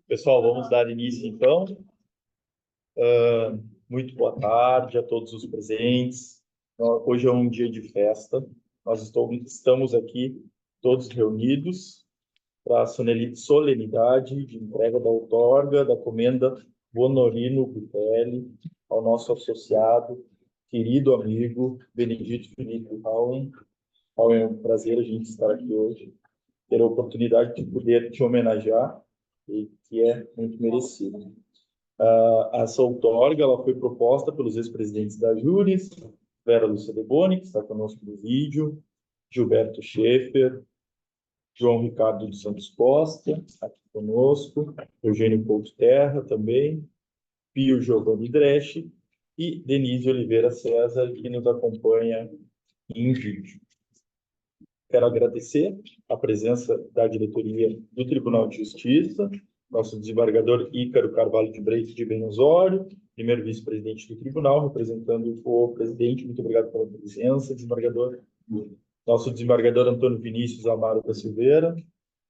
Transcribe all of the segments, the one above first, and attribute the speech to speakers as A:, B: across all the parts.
A: Pessoal, vamos dar início, então. Muito boa tarde a todos os presentes. Hoje é um dia de festa. Nós estamos aqui todos reunidos para a solenidade de entrega da outorga da Comenda Bonorino Butelli ao nosso associado, querido amigo, Benedito Felipe Rauen. Rauen, é um prazer a gente estar aqui hoje, ter a oportunidade de poder te homenagear, e que é muito merecido. Essa outorga ela foi proposta pelos ex-presidentes da Júris, Vera Lúcia De Boni, que está conosco no vídeo, Gilberto Schaeffer, João Ricardo dos Santos Costa, aqui conosco, Eugênio Couto Terra também, Pio Giovanni Dresch e Denise Oliveira César, que nos acompanha em vídeo. Quero agradecer a presença da diretoria do Tribunal de Justiça, nosso desembargador Ícaro Carvalho de Breito de Ben Osório, primeiro vice-presidente do tribunal, representando o presidente. Muito obrigado pela presença, desembargador. Nosso desembargador Antônio Vinícius Amaro da Silveira,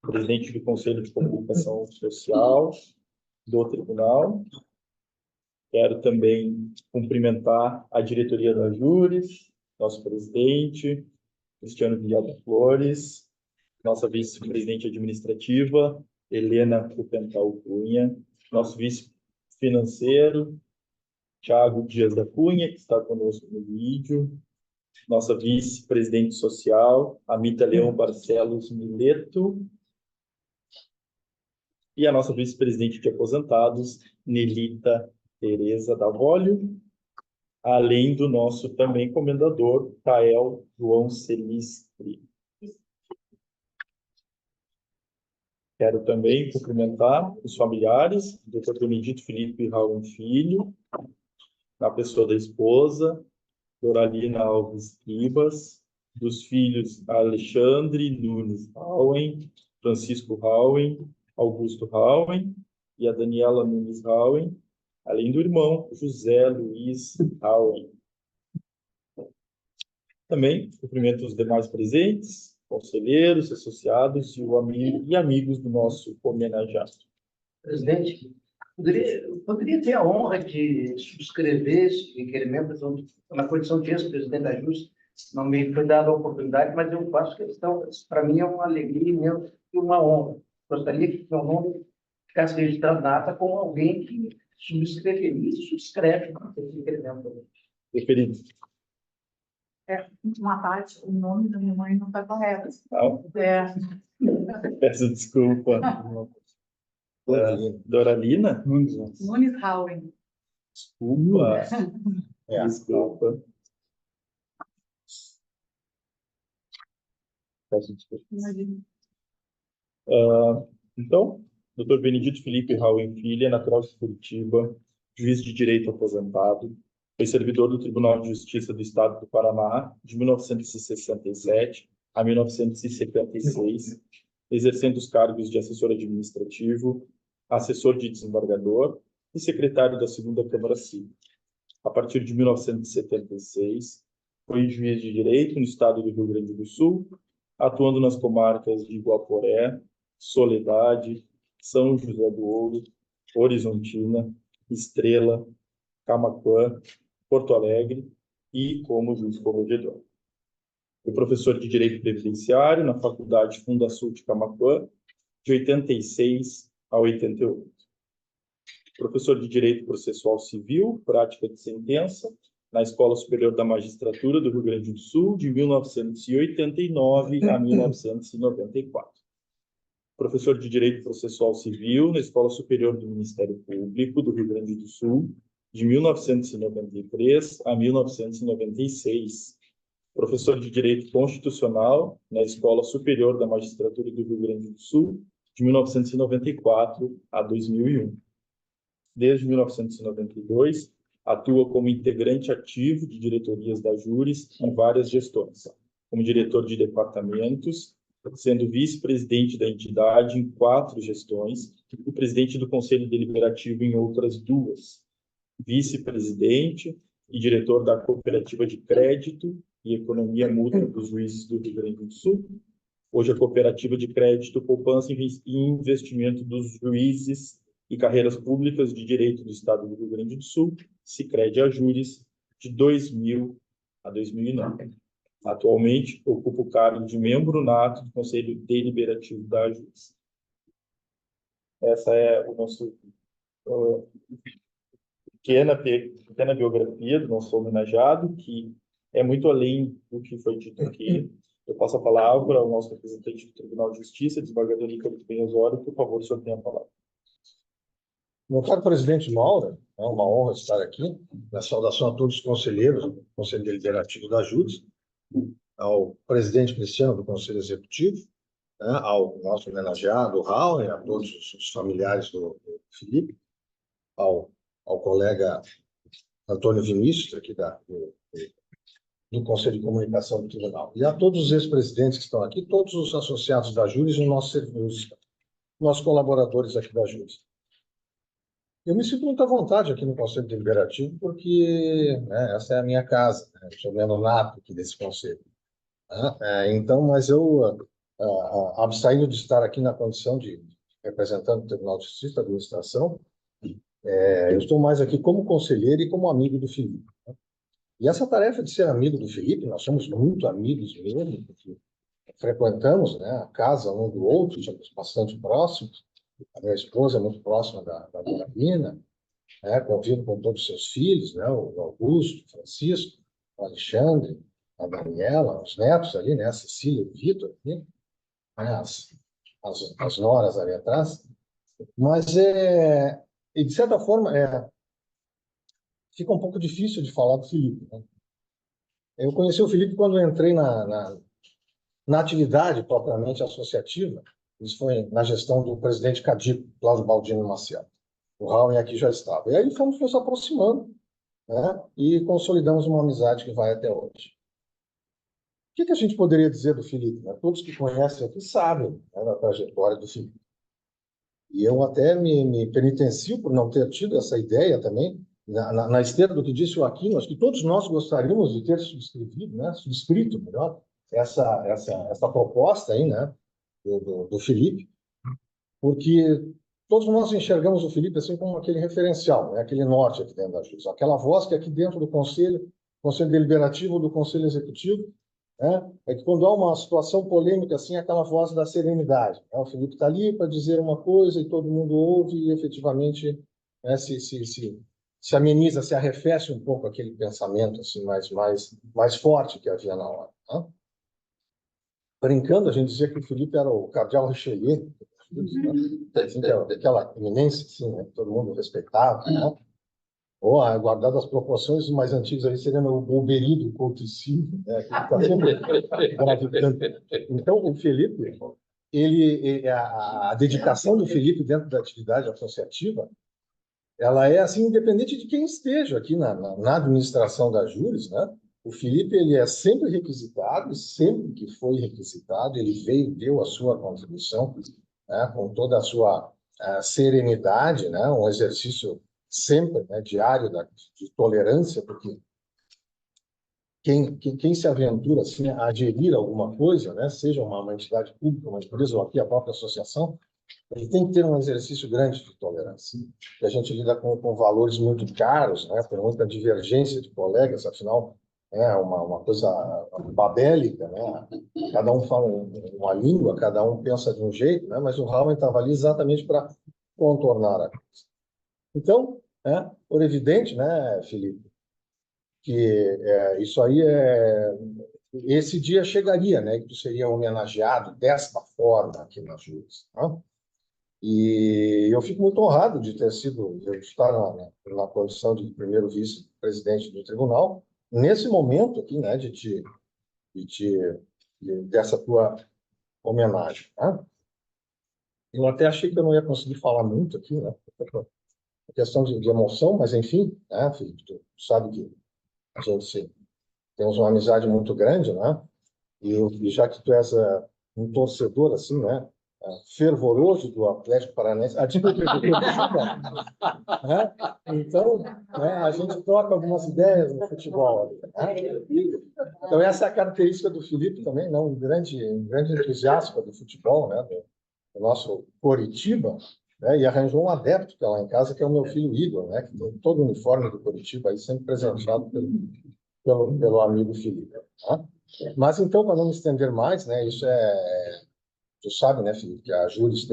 A: presidente do Conselho de Comunicação Social do tribunal. Quero também cumprimentar a diretoria da Júris, nosso presidente, Cristiano Villalba Flores, nossa vice-presidente administrativa, Helena Kupental Cunha, nosso vice-financeiro, Thiago Dias da Cunha, que está conosco no vídeo, nossa vice-presidente social, Amita Leão Barcelos Mileto, e a nossa vice-presidente de aposentados, Nelita Tereza Davolio, além do nosso também comendador, Tael João Celistri. Quero também cumprimentar os familiares, o Dr. Benedito Felipe Raul Filho, na pessoa da esposa, Doralina Alves Ribas, dos filhos Alexandre Nunes Rauen, Francisco Rauen, Augusto Rauen e a Daniela Nunes Rauen, além do irmão José Luiz Rauen. Também cumprimento os demais presentes, conselheiros, associados e amigos do nosso homenageado.
B: Presidente, poderia ter a honra de subscrever esse requerimento na condição de ex-presidente da Júris. Não me foi dada a oportunidade, mas eu faço questão, para mim é uma alegria mesmo e uma honra. Gostaria que meu nome ficasse registrado na ata com alguém que subscreveria e subscreve esse requerimento.
A: Referido.
C: Uma parte, o nome da minha mãe não está correto.
A: Não? Peço desculpa. Doralina?
C: Nunes Rauen.
A: Desculpa. Desculpa. Peço desculpa. Então, Dr. Benedito Felipe Rauen Filho, natural de Curitiba, juiz de direito aposentado, foi servidor do Tribunal de Justiça do Estado do Paraná de 1967 a 1976, exercendo os cargos de assessor administrativo, assessor de desembargador e secretário da 2ª Câmara Civil. A partir de 1976, foi juiz de direito no estado do Rio Grande do Sul, atuando nas comarcas de Guaporé, Soledade, São José do Ouro, Horizontina, Estrela, Camaquã, Porto Alegre e como juiz corregedor. Foi professor de Direito Previdenciário na Faculdade Fundasul de Camaquã, de 86 a 88. Professor de Direito Processual Civil, prática de sentença, na Escola Superior da Magistratura do Rio Grande do Sul, de 1989 a 1994. Professor de Direito Processual Civil na Escola Superior do Ministério Público do Rio Grande do Sul, de 1993 a 1996. Professor de Direito Constitucional na Escola Superior da Magistratura do Rio Grande do Sul, de 1994 a 2001. Desde 1992, atua como integrante ativo de diretorias da Júris em várias gestões, como diretor de departamentos, sendo vice-presidente da entidade em 4 gestões e presidente do Conselho Deliberativo em outras 2, vice-presidente e diretor da Cooperativa de Crédito e Economia Mútua dos Juízes do Rio Grande do Sul, Hoje a Cooperativa de Crédito, Poupança e Investimento dos Juízes e Carreiras Públicas de Direito do Estado do Rio Grande do Sul, Sicredi Ajuris, de 2000 a 2009. Atualmente, ocupa o cargo de membro nato do Conselho Deliberativo da Ajuris. Essa é o nosso pequena biografia do nosso homenageado, que é muito além do que foi dito aqui. Eu passo a palavra ao nosso representante do Tribunal de Justiça, desembargador Ícaro Penha Osório. Por favor, o senhor tem a palavra.
D: Meu caro presidente Maura, é uma honra estar aqui. Minha saudação a todos os conselheiros do Conselho Deliberativo da Ajuris, ao presidente Cristiano do Conselho Executivo, né, ao nosso homenageado, Raul, e a todos os familiares do Felipe, ao colega Antônio Vinícius, aqui do Conselho de Comunicação do Tribunal, e a todos os ex-presidentes que estão aqui, todos os associados da Ajuris e os nossos colaboradores aqui da Ajuris. Eu me sinto muito à vontade aqui no Conselho Deliberativo, porque essa é a minha casa, né? Eu sou membro nato aqui desse conselho. Então, mas eu, abstraindo de estar aqui na condição de representante do Tribunal de Justiça da Administração, eu estou mais aqui como conselheiro e como amigo do Felipe. Né? E essa tarefa de ser amigo do Felipe, nós somos muito amigos mesmo, porque frequentamos, né, a casa um do outro, somos bastante próximos. A minha esposa é muito próxima da Carolina, convivo com todos os seus filhos, né, o Augusto, o Francisco, o Alexandre, a Daniela, os netos ali, né, a Cecília e o Vitor, né, as noras ali atrás. Mas, e de certa forma, fica um pouco difícil de falar do Felipe. Né? Eu conheci o Felipe quando eu entrei na atividade propriamente associativa. Isso foi na gestão do presidente Cadico, Cláudio Baldino Maciel. O Raul aqui já estava. E aí fomos nos aproximando, né? E consolidamos uma amizade que vai até hoje. O que a gente poderia dizer do Felipe? Né? Todos que conhecem aqui sabem, né, da trajetória do Felipe. E eu até me penitencio por não ter tido essa ideia também, na esteira do que disse o Aquino, acho que todos nós gostaríamos de ter subscrevido, né? Subscrito, melhor, essa proposta aí, né? Do Felipe, porque todos nós enxergamos o Felipe assim como aquele referencial, né? Aquele norte aqui dentro da justiça, aquela voz que aqui dentro do Conselho Deliberativo, do Conselho Executivo, né? É que quando há uma situação polêmica assim, é aquela voz da serenidade. Né? O Felipe está ali para dizer uma coisa e todo mundo ouve e efetivamente, né, se ameniza, se arrefece um pouco aquele pensamento assim mais forte que havia na hora. Né? Brincando, a gente dizia que o Felipe era o cardeal Richelieu, né? Assim, aquela eminência assim, né? Todo mundo respeitava, né? Ou, guardado as proporções, os mais antigos aí seria o Bolberido Couto-Silva, né? Que está sempre gravitando. Então, o Felipe, a dedicação do Felipe dentro da atividade associativa, ela é assim, independente de quem esteja aqui na administração da Ajuris, né? O Felipe, ele é sempre requisitado, e sempre que foi requisitado, ele deu a sua contribuição, né, com toda a sua serenidade, né, um exercício sempre, né, diário de tolerância, porque quem se aventura assim, a aderir a alguma coisa, né, seja uma entidade pública, uma empresa ou aqui a própria associação, ele tem que ter um exercício grande de tolerância. E a gente lida com valores muito caros, né, tem muita divergência de colegas, afinal, é uma coisa babélica, né? Cada um fala uma língua, cada um pensa de um jeito, né? Mas o Raul estava ali exatamente para contornar a coisa. Então, por evidente, né, Felipe, que isso aí esse dia chegaria, né? Que tu seria homenageado desta forma aqui na Ajuris, né? E eu fico muito honrado de estar na condição de primeiro vice-presidente do tribunal, nesse momento aqui, né, dessa tua homenagem. Né? Eu até achei que eu não ia conseguir falar muito aqui, né? Questão de emoção, mas enfim, né, Felipe, tu sabe que a gente temos uma amizade muito grande, né? E já que tu és um torcedor, assim, né? fervoroso do Atlético Paranaense, desculpa, do Curitiba, né? Então, né, a gente troca algumas ideias no futebol. Né? Então, essa é a característica do Felipe também, né? Um grande entusiasta do futebol, né? Do nosso Coritiba, né? E arranjou um adepto que está lá em casa, que é o meu filho Igor, né? Que tem todo o uniforme do Coritiba, aí sempre presenteado pelo amigo Felipe. Tá? Mas, então, para não me estender mais, né? Isso tu sabe, né, Felipe, que a Júris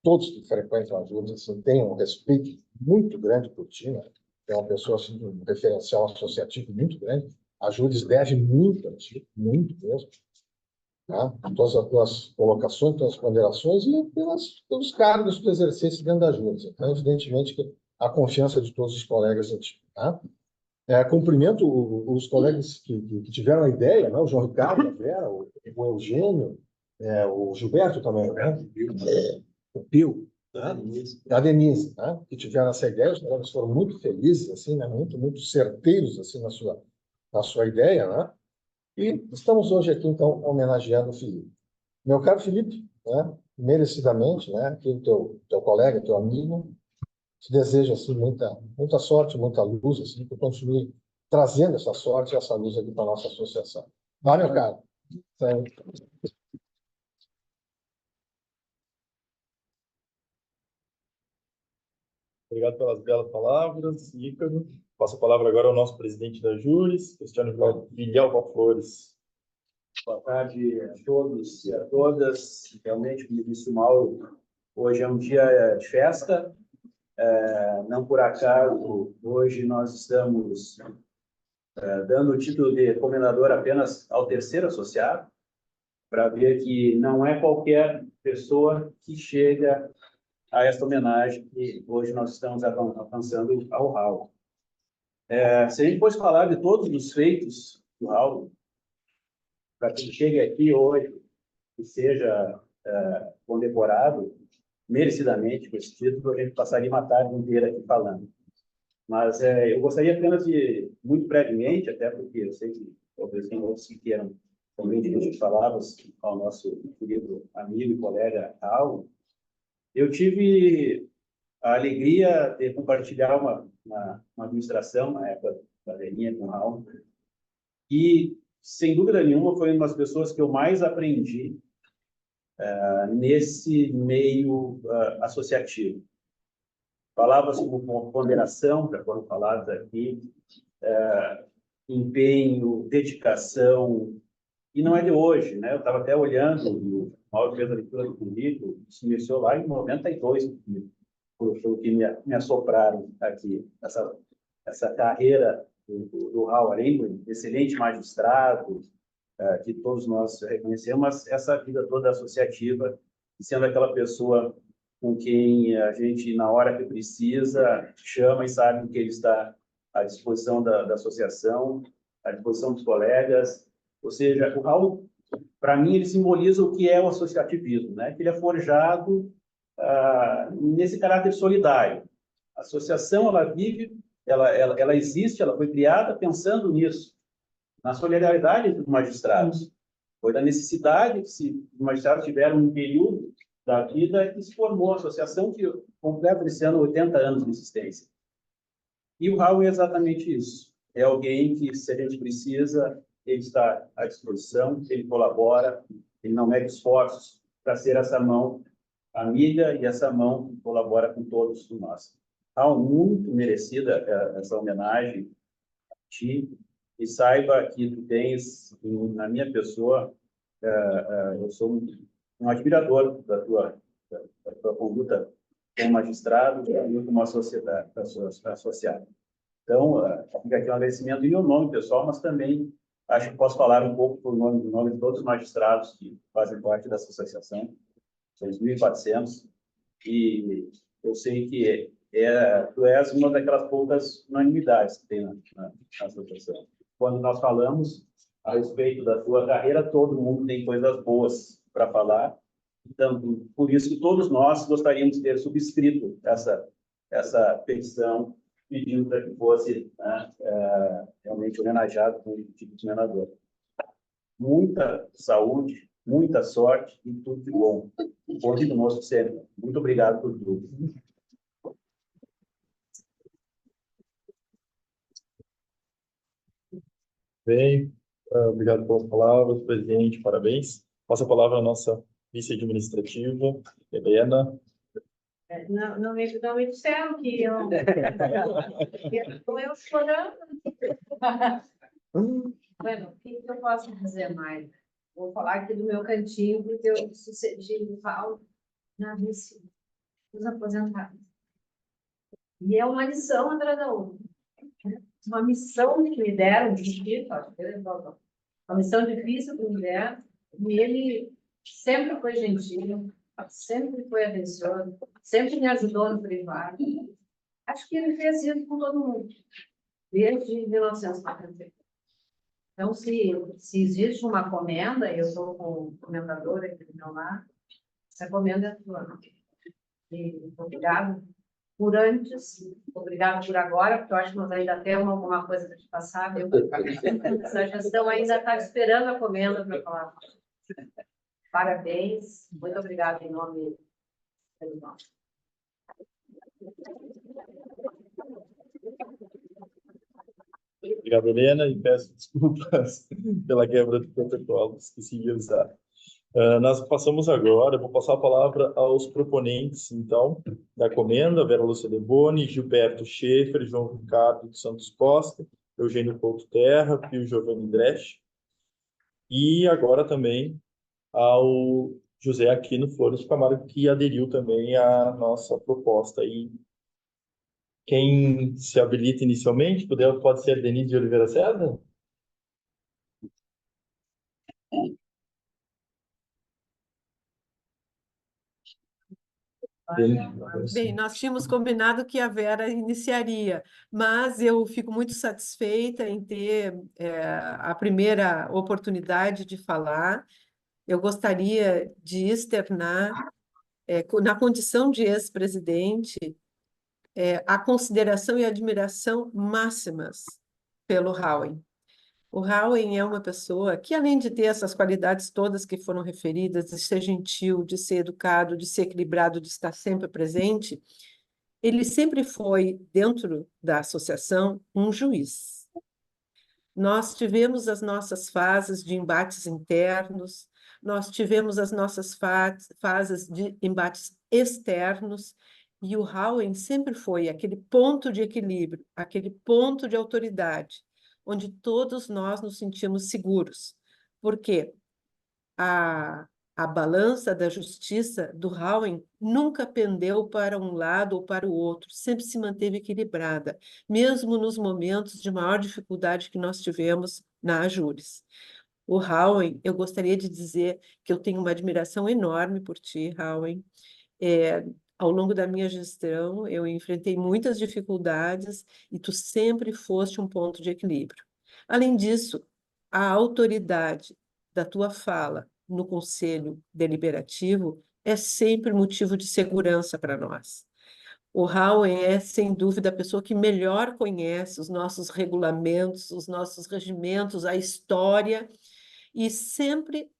D: todos que frequentam a Júris, assim, têm um respeito muito grande por ti, né? É uma pessoa, assim, um referencial associativo muito grande. A Júris deve muito a ti, muito mesmo. Tá? Todas as tuas colocações, tuas ponderações e pelos cargos que tu exercesse dentro da Júris. Então, evidentemente, que a confiança de todos os colegas em ti. Tá? Cumprimento os colegas que tiveram a ideia, né? O João Ricardo, a Vera, o Eugênio, o Gilberto também, né? O Pio, né? A Denise, né? Que tiveram essa ideia. Os colegas foram muito felizes, assim, né? Muito certeiros assim, na sua ideia. Né? E estamos hoje aqui, então, homenageando o Felipe. Meu caro Felipe, né? Merecidamente, né? Aqui teu colega, teu amigo, te desejo assim, muita sorte, muita luz, assim, que continue trazendo essa sorte e essa luz aqui para a nossa associação. Vai, meu caro.
A: Obrigado pelas belas palavras, Ícaro. Passo a palavra agora ao nosso presidente da Júris, Cristiano Villalba Flores.
E: Boa tarde a todos e a todas. Realmente, como disse o Mauro, hoje é um dia de festa. Não por acaso, hoje nós estamos dando o título de comendador apenas ao terceiro associado, para ver que não é qualquer pessoa que chega a esta homenagem que hoje nós estamos alcançando ao Raul. Se a gente fosse falar de todos os feitos do Raul, para quem chegue aqui hoje e seja condecorado merecidamente com esse título, a gente passaria uma tarde inteira aqui falando. Mas eu gostaria apenas de, muito brevemente, até porque eu sei que talvez tem outros que queiram também dirigir palavras ao nosso querido amigo e colega Raul. Eu tive a alegria de compartilhar uma administração na época da velhinha com o Raul, e, sem dúvida nenhuma, foi uma das pessoas que eu mais aprendi nesse meio associativo. Palavras como ponderação, já foram faladas aqui, empenho, dedicação, e não é de hoje, né? Eu estava até olhando, o Mauro fez a leitura do currículo, isso iniciou lá em 92, pelo que me assopraram aqui, essa carreira do Raul, além do excelente magistrado, que todos nós reconhecemos, mas essa vida toda associativa, sendo aquela pessoa com quem a gente, na hora que precisa, chama e sabe que ele está à disposição da associação, à disposição dos colegas. Ou seja, o Raul, para mim, ele simboliza o que é o associativismo, né? Que ele é forjado nesse caráter solidário. A associação, ela vive, ela existe, ela foi criada pensando nisso, na solidariedade entre os magistrados. Foi da necessidade que os magistrados tiveram um período da vida que se formou a associação, que completa esse ano 80 anos de existência. E o Raul é exatamente isso. É alguém que, se a gente precisa, ele está à disposição, ele colabora, ele não mede esforços para ser essa mão amiga e essa mão que colabora com todos nós. Raul, muito merecida essa homenagem a ti, e saiba que tu tens, na minha pessoa, eu sou um admirador da tua conduta como magistrado e como associado. Então, fica aqui um agradecimento em meu nome pessoal, mas também acho que posso falar um pouco por nome de todos os magistrados que fazem parte dessa associação, são 1.400, e eu sei que tu és uma daquelas poucas unanimidades que tem na associação. Quando nós falamos a respeito da tua carreira, todo mundo tem coisas boas para falar. Então, por isso que todos nós gostaríamos de ter subscrito essa petição, pedindo para que fosse realmente homenageado com o título de senador. Muita saúde, muita sorte e tudo de bom. Conte conosco sempre. Muito obrigado por tudo.
A: Bem, obrigado pelas palavras, presidente, parabéns. Passo a palavra à nossa vice-administrativa, Helena.
F: Não me disseram que eu chorando. Bueno, o que eu posso dizer mais? Vou falar aqui do meu cantinho, porque eu sucedi o Paulo na vice dos aposentados. E é uma lição atrás da outra. Uma missão que me deram, uma missão difícil que me deram, e ele sempre foi gentil, sempre foi atencioso, sempre me ajudou no privado. Acho que ele fez isso com todo mundo, desde 1940. Então, se existe uma comenda, eu sou comendadora aqui do meu lado, essa comenda é tua. E obrigado por antes, obrigado por agora, porque eu acho que nós ainda temos alguma coisa para te passar. Essa gestão ainda está esperando a comenda para falar. Parabéns, muito obrigado em nome do nosso.
A: Obrigado, Helena, e peço desculpas pela quebra do protocolo, esqueci de avisar. Nós passamos agora, vou passar a palavra aos proponentes, então, da comenda, Vera Lúcia Deboni, Gilberto Schaefer, João Ricardo dos Santos Costa, Eugênio Couto Terra, Pio Giovanni Dresch, e agora também ao José Aquino Flores Camargo, que aderiu também à nossa proposta. E quem se habilita inicialmente, pode ser a Denise de Oliveira César?
G: Bem, nós tínhamos combinado que a Vera iniciaria, mas eu fico muito satisfeita em ter a primeira oportunidade de falar. Eu gostaria de externar, na condição de ex-presidente, a consideração e admiração máximas pelo Howen. O Howen é uma pessoa que, além de ter essas qualidades todas que foram referidas, de ser gentil, de ser educado, de ser equilibrado, de estar sempre presente, ele sempre foi, dentro da associação, um juiz. Nós tivemos as nossas fases de embates internos, nós tivemos as nossas fases de embates externos, e o Howen sempre foi aquele ponto de equilíbrio, aquele ponto de autoridade, onde todos nós nos sentimos seguros, porque a balança da justiça do Howen nunca pendeu para um lado ou para o outro, sempre se manteve equilibrada, mesmo nos momentos de maior dificuldade que nós tivemos na Ajures. O Howen, eu gostaria de dizer que eu tenho uma admiração enorme por ti, Howen. Ao longo da minha gestão, eu enfrentei muitas dificuldades e tu sempre foste um ponto de equilíbrio. Além disso, a autoridade da tua fala no Conselho Deliberativo é sempre motivo de segurança para nós. O Howen é, sem dúvida, a pessoa que melhor conhece os nossos regulamentos, os nossos regimentos, a história, e sempre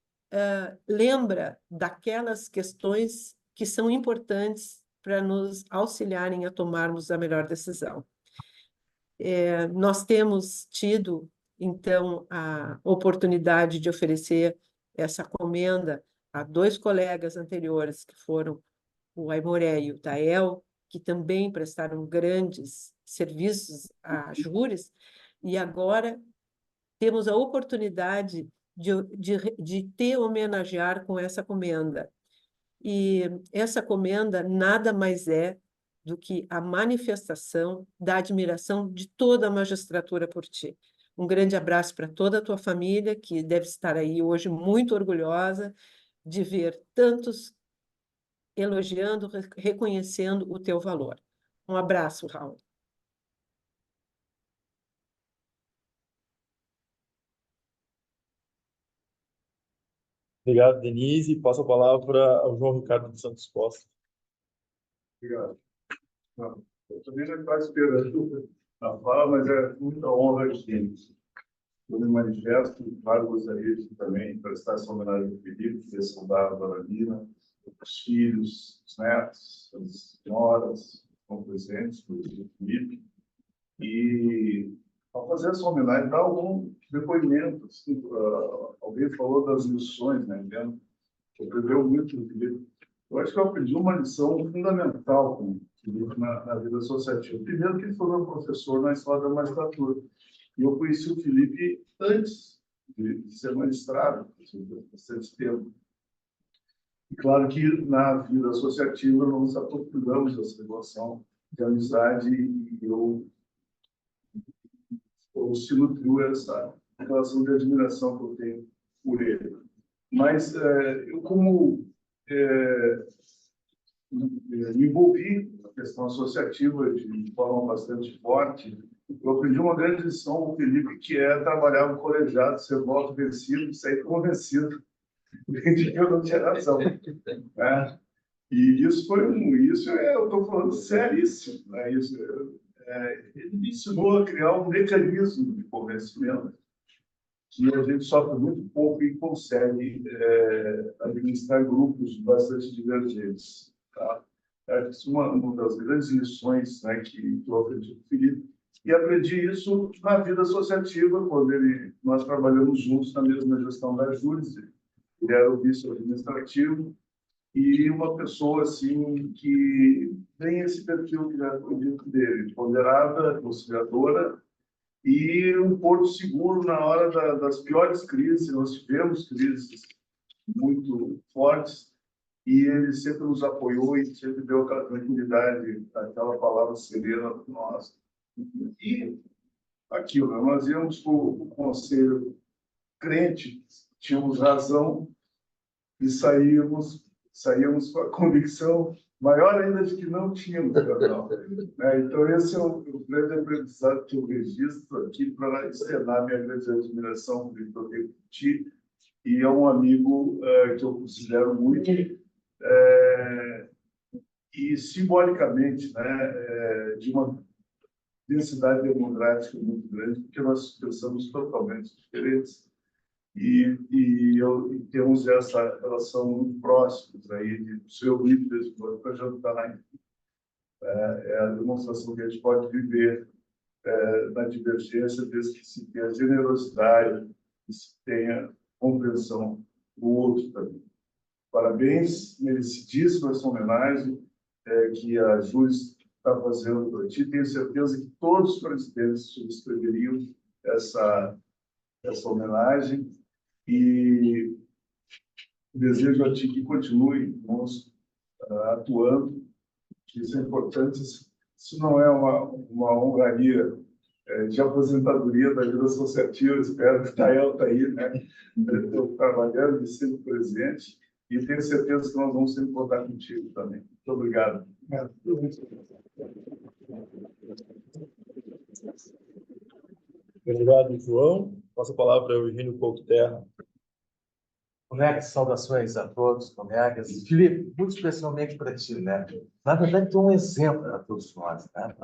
G: lembra daquelas questões que são importantes para nos auxiliarem a tomarmos a melhor decisão. Nós temos tido, então, a oportunidade de oferecer essa comenda a dois colegas anteriores, que foram o Aimoré e o Tael, que também prestaram grandes serviços a júris, e agora temos a oportunidade de te homenagear com essa comenda. E essa comenda nada mais é do que a manifestação da admiração de toda a magistratura por ti. Um grande abraço para toda a tua família, que deve estar aí hoje muito orgulhosa de ver tantos elogiando, reconhecendo o teu valor. Um abraço, Raul.
A: Obrigado, Denise. Passo a palavra ao João Ricardo dos Santos Costa.
H: Obrigado. Eu também já estava esperando a fala, mas é muita honra aqui. Eu me manifesto, claro, gostaria de também prestar essa homenagem ao Felipe, que é saudar a Dona Nina, os filhos, os netos, as senhoras estão presentes, o Felipe, e ao fazer essa homenagem, dar algum depoimento. Assim, alguém falou das lições, né? Que aprendeu muito com o Felipe. Eu acho que eu aprendi uma lição fundamental com o Felipe na vida associativa. Primeiro, que ele foi meu professor na Escola da Magistratura. E eu conheci o Felipe antes de ser magistrado, bastante tempo. E claro que na vida associativa nós aprofundamos essa relação de amizade e eu se nutriu essa relação de admiração que eu tenho por ele. Mas eu, como me envolvi na questão associativa de forma bastante forte, eu aprendi uma grande lição com o Felipe, que é trabalhar no colegiado, ser voto vencido e sair convencido de que eu não tinha razão. Né? E isso eu estou falando seríssimo. Né? Ele me ensinou a criar um mecanismo de convencimento que a gente sofre muito pouco e consegue administrar grupos bastante divergentes. Tá? Isso é uma das grandes lições, né, que eu aprendi com o Felipe. E aprendi isso na vida associativa, quando nós trabalhamos juntos na mesma gestão da Júdice. Ele era o vice-administrativo e uma pessoa assim que tem esse perfil que já foi dito dele, ponderada, conciliadora e um porto seguro na hora das piores crises. Nós tivemos crises muito fortes e ele sempre nos apoiou e sempre deu aquela tranquilidade, aquela palavra serena para nós. E aquilo, né? Nós íamos para o conselho crente, tínhamos razão e saíamos com a convicção maior ainda de que não tínhamos razão. Né? Então, esse é o grande aprendizado que eu registro aqui para externar minha grande admiração por ti, e é um amigo que eu considero muito, e simbolicamente, né, de uma densidade democrática muito grande, porque nós pensamos totalmente diferentes e temos essa relação muito próxima aí de ser unidos para jantar. É a demonstração que a gente pode viver na divergência, desde que se tenha generosidade, que se tenha compreensão do outro também. Parabéns, merecidíssima essa homenagem que a Júdice está fazendo para ti. Tenho certeza que todos os presidentes subscreveriam essa homenagem e desejo a ti que continue conosco atuando. Isso é importante. Isso não é uma honraria de aposentadoria da vida associativa. Espero que o Tael está aí, né? Trabalhando e sendo presente. E tenho certeza que nós vamos sempre contar contigo também. Muito obrigado.
A: Obrigado, João. Passa a palavra ao Eugênio Couto Terra.
I: Colegas, saudações a todos, colegas. Felipe, muito especialmente para ti, né? Na verdade, tu é um exemplo para todos nós, né?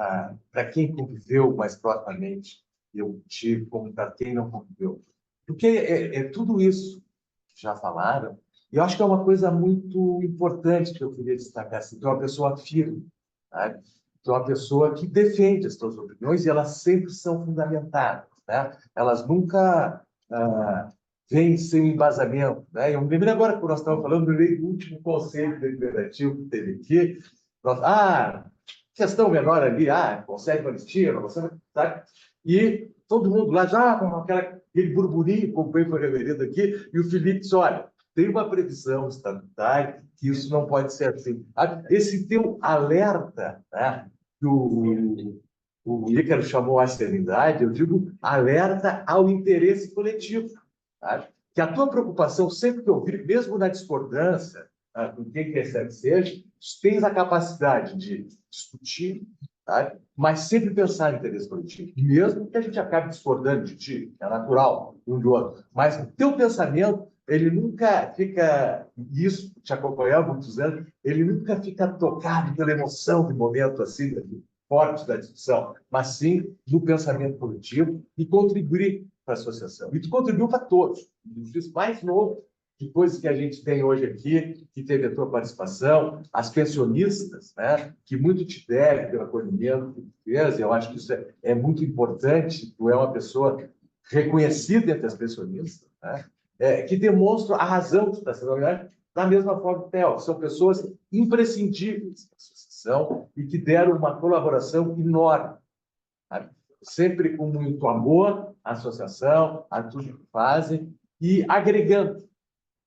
I: Para quem conviveu mais proximamente, eu tive, como para quem não conviveu. Porque tudo isso que já falaram, e eu acho que é uma coisa muito importante que eu queria destacar. Assim, tu é uma pessoa firme, sabe? Tu é uma pessoa que defende as tuas opiniões e elas sempre são fundamentadas, né? Elas nunca vêm sem embasamento, né? Eu me lembrei agora que nós estávamos falando do último conselho deliberativo que teve aqui. Questão menor ali, consegue uma anistia, não consegue, sabe? E todo mundo lá já com aquele burburinho, como bem foi referido aqui, e o Felipe disse, olha, tem uma previsão estatutária que isso não pode ser assim. Esse teu alerta, né, que o Ícaro chamou a serenidade, eu digo alerta ao interesse coletivo. Tá? Que a tua preocupação, sempre que eu ouvir, mesmo na discordância, com quem quer que seja, tens a capacidade de discutir, tá? Mas sempre pensar no interesse coletivo. Mesmo que a gente acabe discordando de ti, é natural, um do outro. Mas o teu pensamento, ele nunca fica, isso te acompanhar há muitos anos, ele nunca fica tocado pela emoção de momento assim, forte da discussão, mas sim no pensamento coletivo e contribuir para a associação. E tu contribuiu para todos. O juiz mais novo de coisas que a gente tem hoje aqui, que teve a tua participação, as pensionistas, né, que muito te devem pelo acolhimento que tu fez, eu acho que isso é muito importante, tu é uma pessoa reconhecida entre as pensionistas, né, que demonstram a razão que tu está sendo, da mesma forma, Theo, são pessoas imprescindíveis na associação e que deram uma colaboração enorme, sabe? Sempre com muito amor à associação, a tudo que fazem e agregando.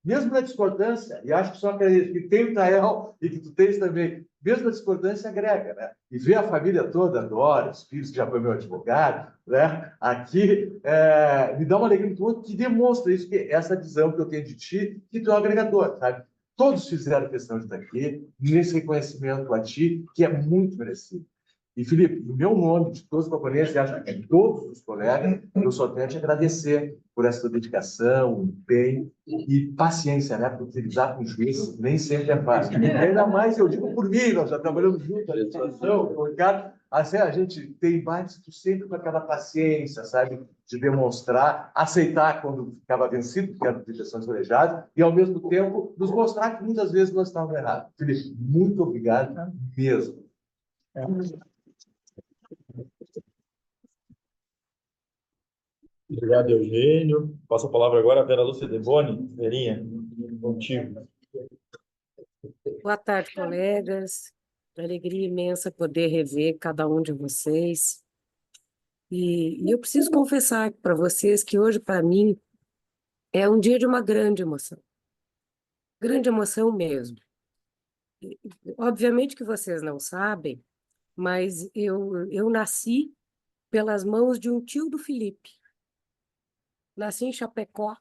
I: Mesmo na discordância, e acho que só que tem o Tael e que tu tens também, mesmo na discordância agrega, né? E ver a família toda, adora, os filhos que já foi meu advogado, né? Aqui me dá uma alegria muito boa que demonstra isso, que essa visão que eu tenho de ti, que tu é um agregador, sabe? Todos fizeram questão de estar aqui, nesse reconhecimento a ti, que é muito merecido. E, Felipe, em meu nome, de todos os componentes, e acho que de todos os colegas, eu só tenho a te agradecer por essa tua dedicação, empenho e paciência, né? Porque lidar com juízes nem sempre é fácil. E ainda mais, eu digo por mim, nós já trabalhamos juntos, a legislação, com o Ricardo, assim, a gente tem embates sempre com aquela paciência, sabe? De demonstrar, aceitar quando ficava vencido, porque era de questões colegiadas, e, ao mesmo tempo, nos mostrar que muitas vezes nós estávamos errados. Felipe, muito obrigado mesmo.
A: Obrigado, Eugênio. Passo a palavra agora à Vera Lúcia Deboni. Verinha, contigo.
J: Boa tarde, colegas. Alegria imensa poder rever cada um de vocês. E eu preciso confessar para vocês que hoje, para mim, é um dia de uma grande emoção. Grande emoção mesmo. Obviamente que vocês não sabem, mas eu nasci pelas mãos de um tio do Felipe. Nasci em Chapecó,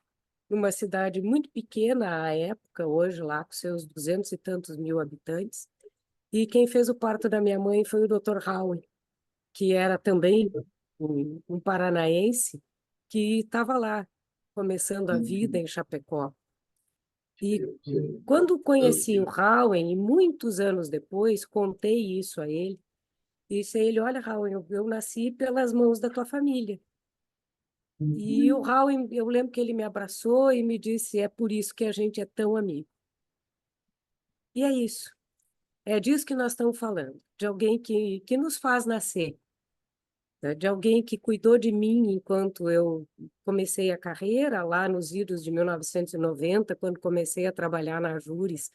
J: numa cidade muito pequena à época, hoje lá com seus 200 e tantos mil habitantes. E quem fez o parto da minha mãe foi o Dr. Howe, que era também um paranaense que estava lá, começando a vida em Chapecó. E quando conheci o Howe, e muitos anos depois, contei isso a ele, e disse a ele, olha, Howe, eu nasci pelas mãos da tua família. E o Howe, eu lembro que ele me abraçou e me disse, é por isso que a gente é tão amigo. E é isso. É disso que nós estamos falando, de alguém que nos faz nascer, né? De alguém que cuidou de mim enquanto eu comecei a carreira, lá nos idos de 1990, quando comecei a trabalhar na Júris,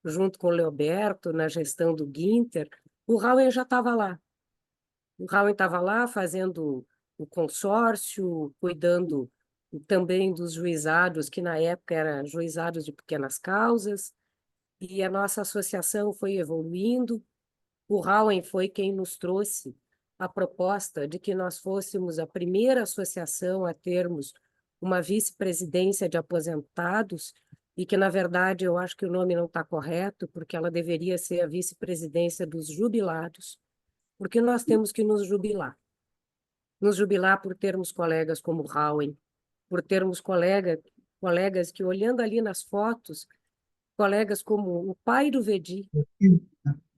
J: junto com o Leoberto, na gestão do Guinter, o Raul já estava lá. O Raul estava lá fazendo o consórcio, cuidando também dos juizados, que na época eram juizados de pequenas causas, e a nossa associação foi evoluindo. O Raul foi quem nos trouxe a proposta de que nós fôssemos a primeira associação a termos uma vice-presidência de aposentados, e que, na verdade, eu acho que o nome não está correto, porque ela deveria ser a vice-presidência dos jubilados, porque nós temos que nos jubilar. Nos jubilar por termos colegas como Raul, por termos colegas que, olhando ali nas fotos, colegas como o pai do Vedi,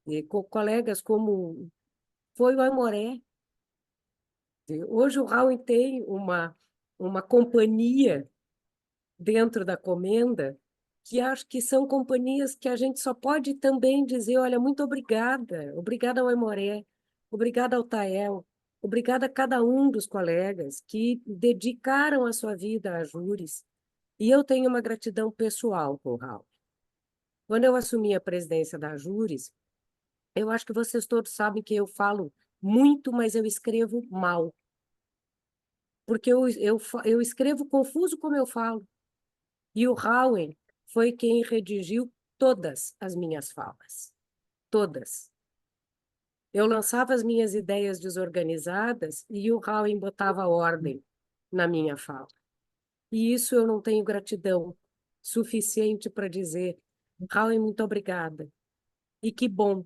J: e colegas como foi o Aimoré. Hoje o Raul tem uma companhia dentro da Comenda, que acho que são companhias que a gente só pode também dizer, olha, muito obrigada, obrigada ao Aimoré, obrigada ao Tael, obrigada a cada um dos colegas que dedicaram a sua vida a Júris. E eu tenho uma gratidão pessoal com o Raul. Quando eu assumi a presidência da Júris, eu acho que vocês todos sabem que eu falo muito, mas eu escrevo mal. Porque eu escrevo confuso como eu falo. E o Raul foi quem redigiu todas as minhas falas. Todas. Eu lançava as minhas ideias desorganizadas e o Raul botava ordem na minha fala. E isso eu não tenho gratidão suficiente para dizer, Raul, muito obrigada. E que bom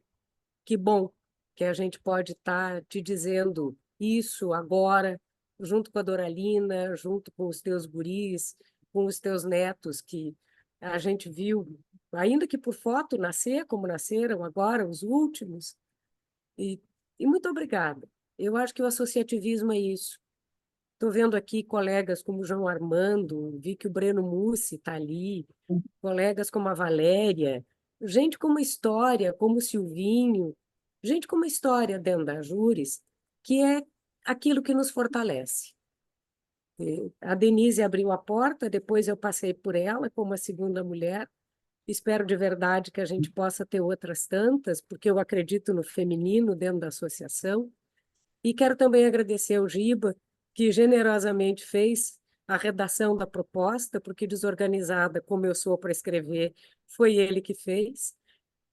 J: que a gente pode estar te dizendo isso agora, junto com a Doralina, junto com os teus guris, com os teus netos, que a gente viu, ainda que por foto, nascer como nasceram agora, os últimos. E muito obrigada. Eu acho que o associativismo é isso. Estou vendo aqui colegas como o João Armando, vi que o Breno Mussi está ali, colegas como a Valéria, gente com uma história, como o Silvinho, gente com uma história dentro da Júris, que é aquilo que nos fortalece. A Denise abriu a porta, depois eu passei por ela como a segunda mulher. Espero de verdade que a gente possa ter outras tantas, porque eu acredito no feminino dentro da associação. E quero também agradecer ao Giba, que generosamente fez a redação da proposta, porque desorganizada como eu sou para escrever, foi ele que fez.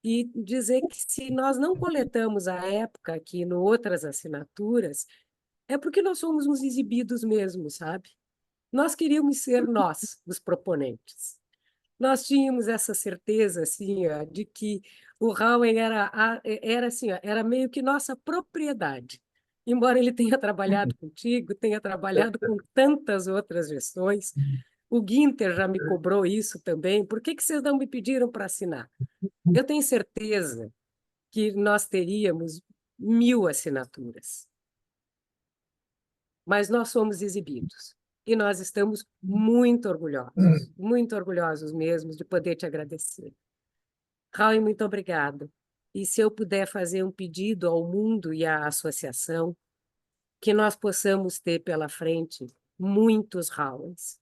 J: E dizer que se nós não coletamos à época aqui no outras assinaturas, é porque nós somos uns exibidos mesmo, sabe? Nós queríamos ser nós, os proponentes. Nós tínhamos essa certeza assim, ó, de que o Rowan era assim, ó, era meio que nossa propriedade. Embora ele tenha trabalhado contigo, tenha trabalhado com tantas outras gestões, o Guinter já me cobrou isso também. Por que vocês não me pediram para assinar? Eu tenho certeza que nós teríamos 1000 assinaturas, mas nós somos exibidos. E nós estamos muito orgulhosos mesmo de poder te agradecer. Raul, muito obrigada. E se eu puder fazer um pedido ao mundo e à associação, que nós possamos ter pela frente muitos Rauls,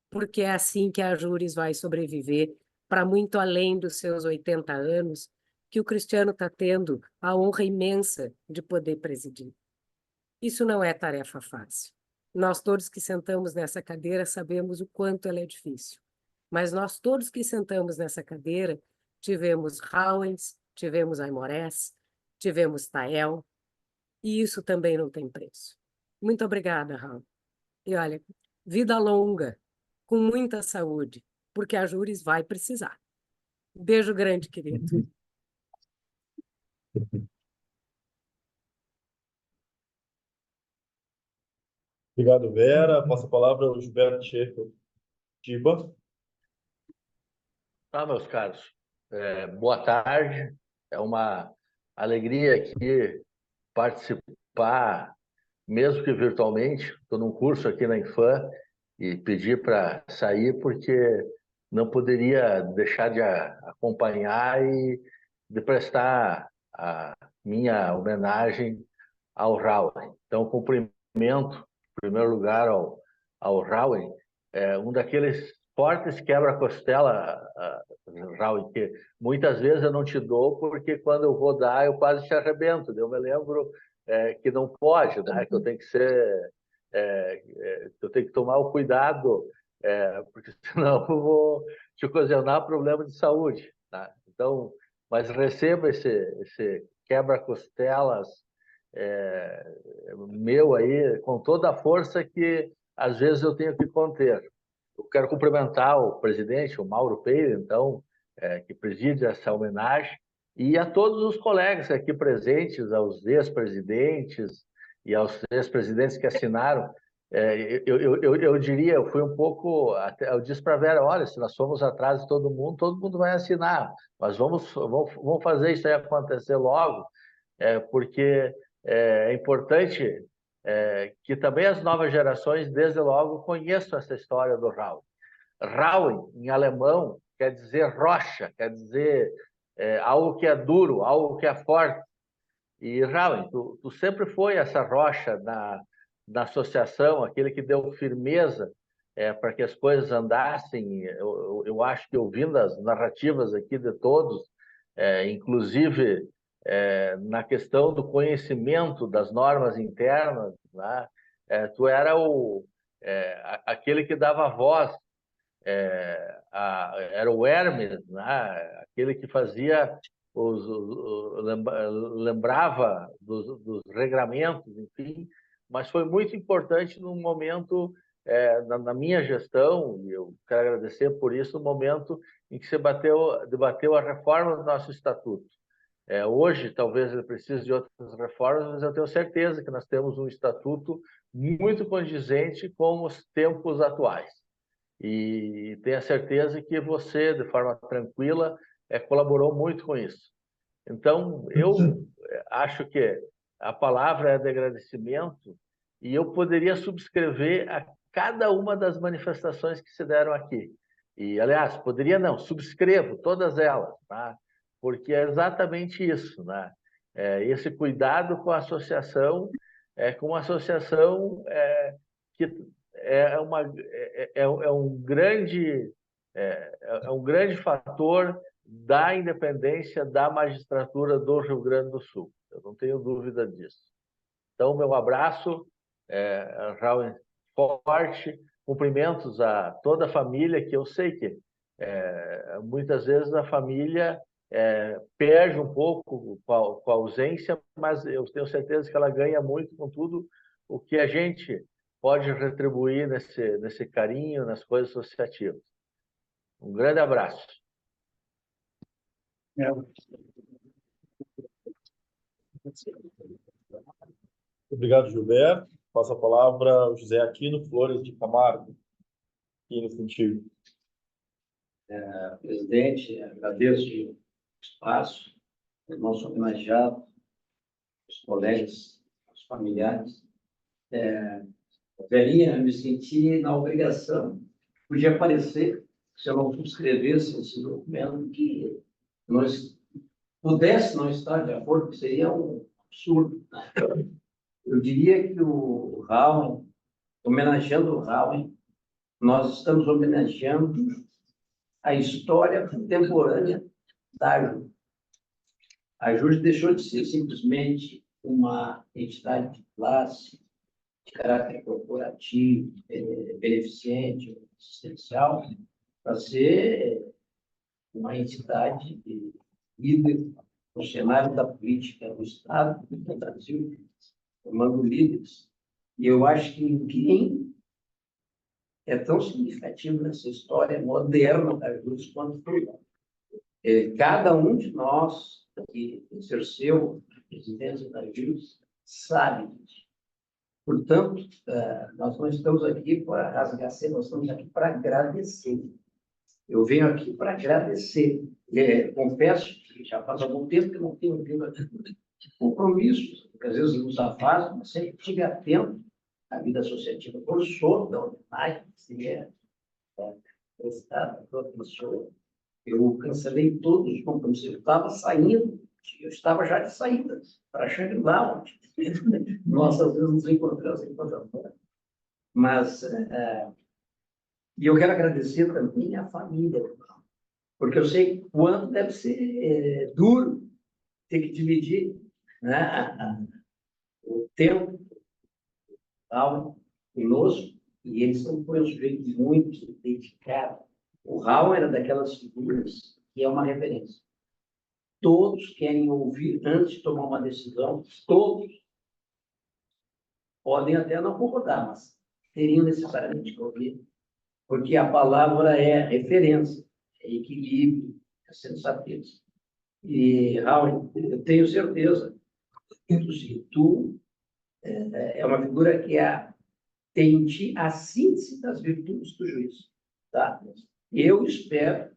J: porque é assim que a Júris vai sobreviver para muito além dos seus 80 anos, que o Cristiano está tendo a honra imensa de poder presidir. Isso não é tarefa fácil. Nós todos que sentamos nessa cadeira sabemos o quanto ela é difícil. Mas nós todos que sentamos nessa cadeira tivemos Rauens, tivemos Aimorés, tivemos Tael, e isso também não tem preço. Muito obrigada, Raul. E olha, vida longa, com muita saúde, porque a Júris vai precisar. Beijo grande, querido.
A: Obrigado, Vera. Passa a palavra ao Gilberto Schaefer. Giba.
K: Tá, meus caros. Boa tarde. É uma alegria aqui participar, mesmo que virtualmente. Estou num curso aqui na Infam e pedi para sair porque não poderia deixar de acompanhar e de prestar a minha homenagem ao Raul. Então, cumprimento, em primeiro lugar, ao Raul, um daqueles fortes quebra-costela, Raul, que muitas vezes eu não te dou, porque quando eu vou dar, eu quase te arrebento. Eu me lembro que não pode, né? Que eu tenho que ser... eu tenho que tomar o cuidado, porque senão eu vou te ocasionar problema de saúde. Tá? Então, mas receba esse quebra-costelas meu aí, com toda a força que às vezes eu tenho que conter. Eu quero cumprimentar o presidente, o Mauro Peire, então, que preside essa homenagem, e a todos os colegas aqui presentes, aos ex-presidentes e aos ex-presidentes que assinaram. Eu diria, eu fui um pouco, eu disse para a Vera, olha, se nós formos atrás de todo mundo vai assinar, mas vamos fazer isso aí acontecer logo, porque é importante que também as novas gerações, desde logo, conheçam essa história do Raul. Raul, em alemão, quer dizer rocha, quer dizer algo que é duro, algo que é forte. E, Raul, tu sempre foi essa rocha na associação, aquele que deu firmeza para que as coisas andassem. Eu acho que, ouvindo as narrativas aqui de todos, inclusive na questão do conhecimento das normas internas, né? Tu era aquele que dava voz, era o Hermes, né? Aquele que fazia lembrava dos regramentos, enfim, mas foi muito importante num momento na minha gestão, e eu quero agradecer por isso, no momento em que se debateu a reforma do nosso estatuto. Hoje, talvez ele precise de outras reformas, mas eu tenho certeza que nós temos um estatuto muito condizente com os tempos atuais. E tenho a certeza que você, de forma tranquila, colaborou muito com isso. Então, eu acho que a palavra é de agradecimento e eu poderia subscrever a cada uma das manifestações que se deram aqui. E, aliás, poderia não, subscrevo todas elas, tá? Porque é exatamente isso, né? Esse cuidado com a associação, que é um grande fator da independência da magistratura do Rio Grande do Sul. Eu não tenho dúvida disso. Então, meu abraço, Raul, forte, cumprimentos a toda a família, que eu sei que muitas vezes a família perde um pouco com a ausência, mas eu tenho certeza que ela ganha muito com tudo o que a gente pode retribuir nesse carinho, nas coisas associativas. Um grande abraço.
A: Obrigado, Gilberto. Passo a palavra ao José Aquino Flores de Camargo. Aquino, contigo.
B: Presidente, agradeço o espaço, o nosso homenageado, os colegas, os familiares. Verinha, me senti na obrigação. Podia parecer, se eu não subscrevesse esse documento, que nós pudesse não estar de acordo, que seria um absurdo. Eu diria que o Raul, homenageando o Raul, nós estamos homenageando a história contemporânea da AJUS. A AJUS deixou de ser simplesmente uma entidade de classe, de caráter corporativo, beneficente, assistencial, para ser uma entidade líder no cenário da política do Estado e do Brasil, formando líderes. E eu acho que ninguém é tão significativo nessa história moderna da AJUS quanto foi. Cada um de nós que exerceu a presidência da AJUS sabe disso. Portanto, nós não estamos aqui para rasgar cedo, nós estamos aqui para agradecer. Eu venho aqui para agradecer. Confesso que já faz algum tempo que eu não tenho vindo aqui compromissos, porque às vezes nos afastam, mas sempre estive atento à vida associativa. Eu sou da homenagem, se prestado toda pessoa. Eu cancelei todos os compromissos. Eu estava saindo, eu estava já de saída para Xangri-Lá, onde nós às vezes nos encontramos. Mas, e eu quero agradecer também à família, porque eu sei quanto deve ser duro ter que dividir, né, o tempo conosco, e eles foi um sujeito muito dedicado. O Raul era daquelas figuras que é uma referência. Todos querem ouvir antes de tomar uma decisão, todos podem até não concordar, mas teriam necessariamente que ouvir, porque a palavra é referência, é equilíbrio, é sensatez. E, Raul, eu tenho certeza que tu é uma figura que tem em ti a síntese das virtudes do juiz. Tá? Eu espero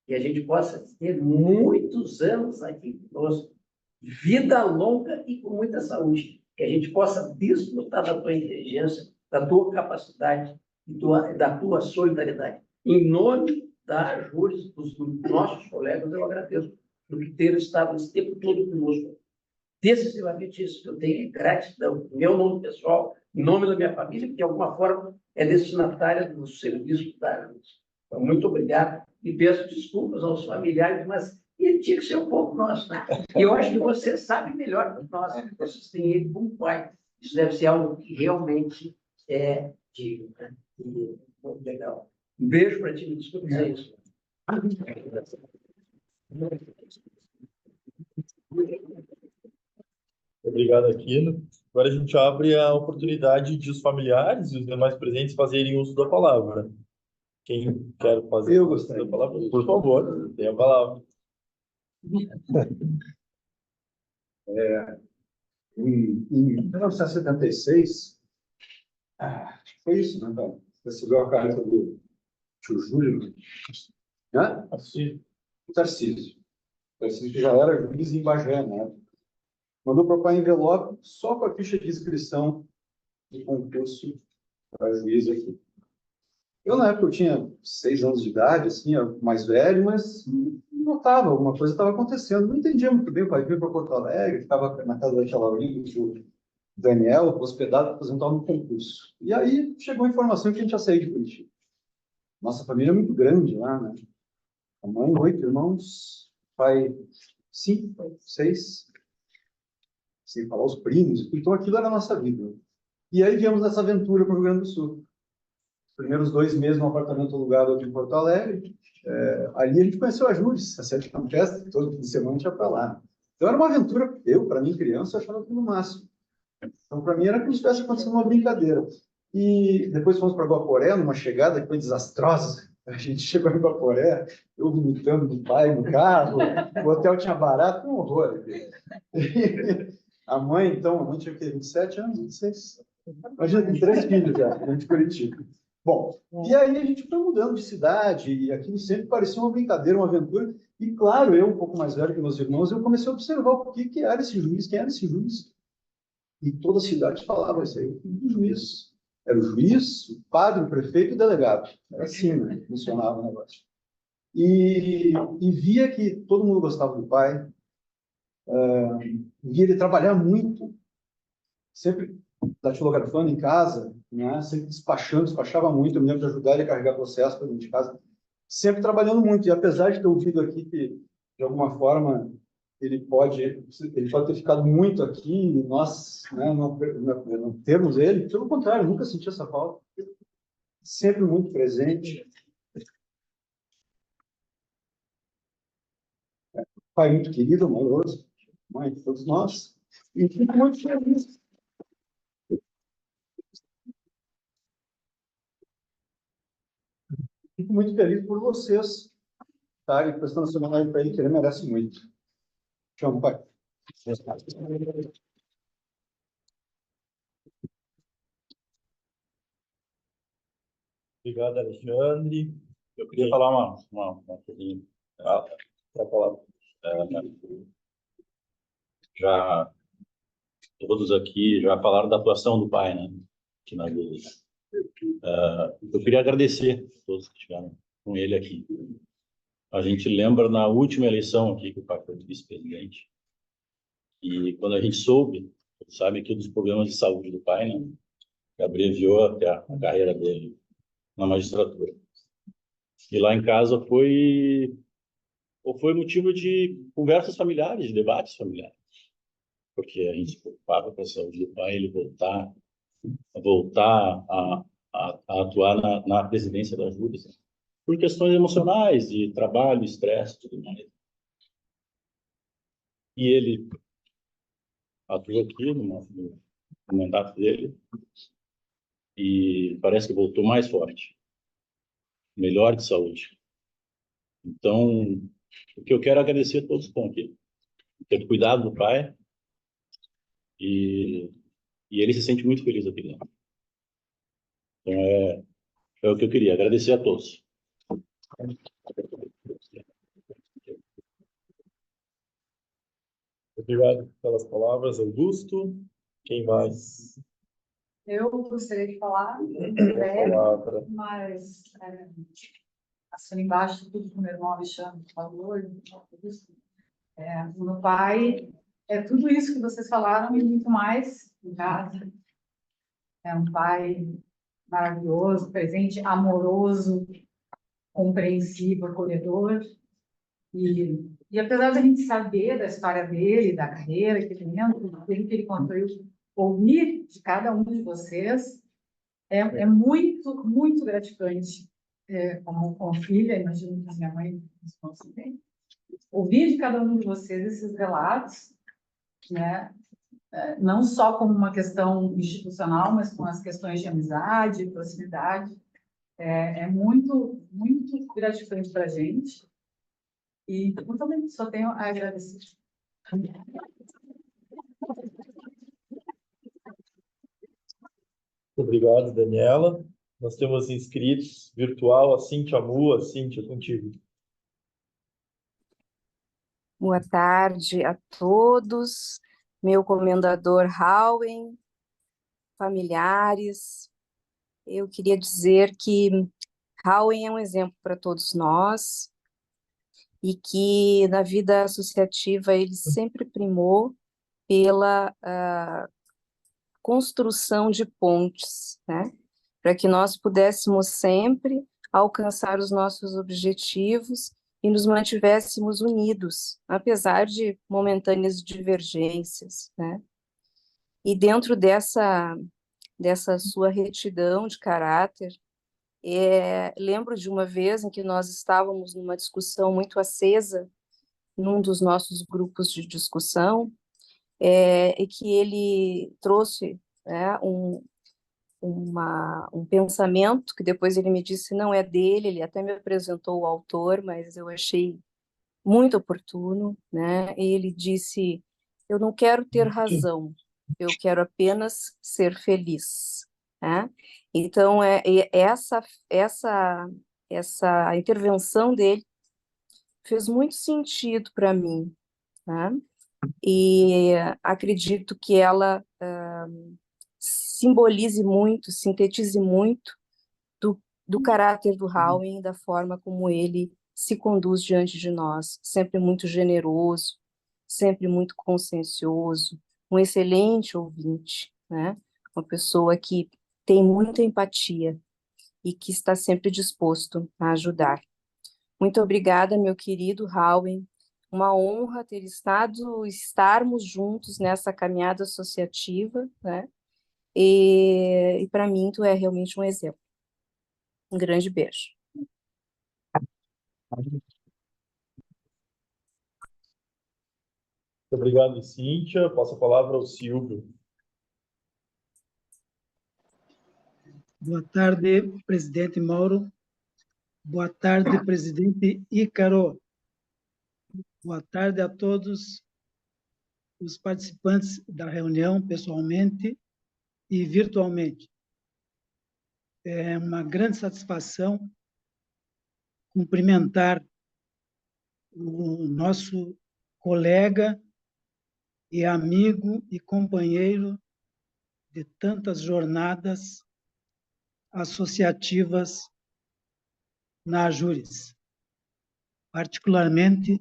B: que a gente possa ter muitos anos aqui conosco, vida longa e com muita saúde, que a gente possa desfrutar da tua inteligência, da tua capacidade e da tua solidariedade. Em nome da AJUS, dos nossos colegas, eu agradeço por ter estado esse tempo todo conosco. Decisivamente isso que eu tenho é gratidão, em meu nome pessoal, em nome da minha família, que de alguma forma é destinatária do serviço da AJUS. Então, muito obrigado e peço desculpas aos familiares, mas ele tinha que ser um pouco nosso, né? E eu acho que você sabe melhor do que nós, vocês têm ele como pai. Isso deve ser algo que realmente é digno, né? E, muito legal. Um beijo para ti, me desculpe dizer isso.
A: Obrigado, Aquino. Agora a gente abre a oportunidade de os familiares e os demais presentes fazerem uso da palavra. Quem quer fazer uso da palavra, por favor, tenha a palavra.
L: Em 1976, foi isso, né? Recebeu a carta do tio Júlio, né? O Tarcísio. O Tarcísio já era juiz em Bagé, né? Mandou para o pai envelope só com a ficha de inscrição de concurso para juiz aqui. Eu, na época, eu tinha 6 anos de idade, assim, era mais velho, mas notava, alguma coisa estava acontecendo. Não entendia muito bem, o pai veio para Porto Alegre, ficava na casa da tia Laurinha, o Daniel, hospedado, apresentava no concurso. E aí chegou a informação que a gente ia sair de Curitiba. Nossa família é muito grande lá, né? A mãe, 8 irmãos, pai, 5, 6, sem falar os primos. Então aquilo era a nossa vida. E aí viemos nessa aventura para o Rio Grande do Sul. Os primeiros 2 meses no apartamento alugado aqui em Porto Alegre. Ali a gente conheceu a Júlia, a Sete Campestre, todo fim de semana a gente ia para lá. Então era uma aventura, para mim, criança, achava aquilo no máximo. Então, para mim, era como se estivesse acontecendo uma brincadeira. E depois fomos para Guaporé, numa chegada que foi desastrosa. A gente chegou em Guaporé, eu vomitando do pai no carro, o hotel tinha barato, um horror. A mãe, então, a mãe tinha o quê? 27 anos? 26? Imagina, tem 3 filhos já, de Curitiba. Bom, e aí a gente foi mudando de cidade, e aquilo sempre parecia uma brincadeira, uma aventura. E, claro, eu, um pouco mais velho que meus irmãos, eu comecei a observar o que era esse juiz, quem era esse juiz. E toda a cidade falava isso aí, o juiz. Era o juiz, o padre, o prefeito e o delegado. Era assim, né? Funcionava o negócio. E via que todo mundo gostava do pai, via ele trabalhar muito, sempre datilografando em casa, né? Sempre despachava muito. Eu me lembro de ajudar ele a carregar processo para dentro de casa, sempre trabalhando muito. E apesar de ter ouvido aqui que, de alguma forma, ele pode ter ficado muito aqui, e nós, né, não temos ele, pelo contrário, nunca senti essa falta. Sempre muito presente. Pai muito querido, amoroso, mãe de todos nós. E fico muito feliz. Fico muito feliz por vocês estarem prestando essa homenagem para ele, que ele merece muito. Te amo, pai.
A: Obrigado, Alexandre.
E: Eu queria falar uma coisinha.
A: Para falar.
E: Já todos aqui já falaram da atuação do pai, né? Aqui na vida. Eu queria agradecer a todos que estiveram com ele aqui. A gente lembra na última eleição aqui que o pai foi vice-presidente. E quando a gente soube, sabe que dos problemas de saúde do pai, né? Que abreviou até a carreira dele na magistratura. E lá em casa foi motivo de conversas familiares, de debates familiares. Porque a gente se preocupava com a saúde do pai, ele voltar a atuar na presidência da Júlia, por questões emocionais, de trabalho, estresse, tudo mais. E ele atuou aqui no mandato dele e parece que voltou mais forte, melhor de saúde. Então, o que eu quero agradecer a todos que estão aqui, ter cuidado do pai, e ele se sente muito feliz aqui dentro. Então, é o que eu queria, agradecer a todos.
A: Obrigado pelas palavras, Augusto. Quem mais?
C: Eu gostaria de falar,
A: Palavra.
C: mas assino embaixo tudo que o meu irmão Alexandre falou. O meu pai é tudo isso que vocês falaram e muito mais em casa. É um pai maravilhoso, presente, amoroso, compreensivo, acolhedor. E apesar da gente saber da história dele, da carreira que tem dentro, do que ele construiu, ouvir de cada um de vocês é muito, muito gratificante. Como filha, imagino que a minha mãe responde bem. Ouvir de cada um de vocês esses relatos, né? Não só como uma questão institucional, mas com as questões de amizade, proximidade. É muito, muito gratificante para a gente. E eu também só tenho a agradecer.
A: Obrigado, Daniela. Nós temos inscritos virtual, a Cíntia Mu, a Cíntia, contigo.
M: Boa tarde a todos, meu comendador Howen, familiares, eu queria dizer que Howen é um exemplo para todos nós e que na vida associativa ele sempre primou pela construção de pontes, né? Para que nós pudéssemos sempre alcançar os nossos objetivos e nos mantivéssemos unidos, apesar de momentâneas divergências, né? E dentro dessa sua retidão de caráter, lembro de uma vez em que nós estávamos numa discussão muito acesa, num dos nossos grupos de discussão, e que ele trouxe, né, um pensamento que depois ele me disse não é dele, ele até me apresentou o autor, mas eu achei muito oportuno, né? E ele disse: eu não quero ter razão, eu quero apenas ser feliz, né? Então essa intervenção dele fez muito sentido para mim, né? E acredito que ela simbolize muito, sintetize muito do caráter do Howen, da forma como ele se conduz diante de nós, sempre muito generoso, sempre muito consciencioso, um excelente ouvinte, né? Uma pessoa que tem muita empatia e que está sempre disposto a ajudar. Muito obrigada, meu querido Howen. Uma honra estarmos juntos nessa caminhada associativa, né? E para mim, tu é realmente um exemplo. Um grande beijo.
A: Muito obrigado, Cíntia. Passo a palavra ao Silvio.
N: Boa tarde, presidente Mauro. Boa tarde, presidente Ícaro. Boa tarde a todos os participantes da reunião, pessoalmente e virtualmente. É uma grande satisfação cumprimentar o nosso colega e amigo e companheiro de tantas jornadas associativas na Ajures. Particularmente,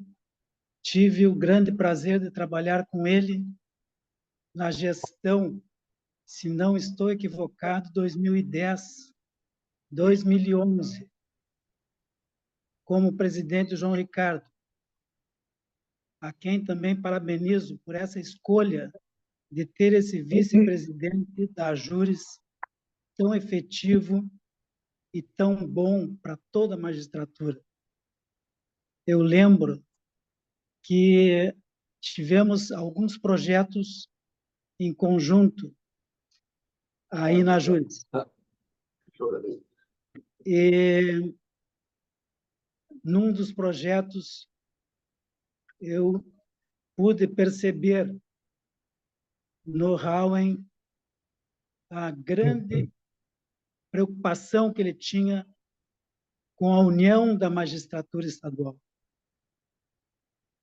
N: tive o grande prazer de trabalhar com ele na gestão, se não estou equivocado, 2010, 2011, como presidente João Ricardo, a quem também parabenizo por essa escolha de ter esse vice-presidente da Ajures tão efetivo e tão bom para toda a magistratura. Eu lembro que tivemos alguns projetos em conjunto aí na Ajures. E num dos projetos eu pude perceber no Howen a grande preocupação que ele tinha com a união da magistratura estadual.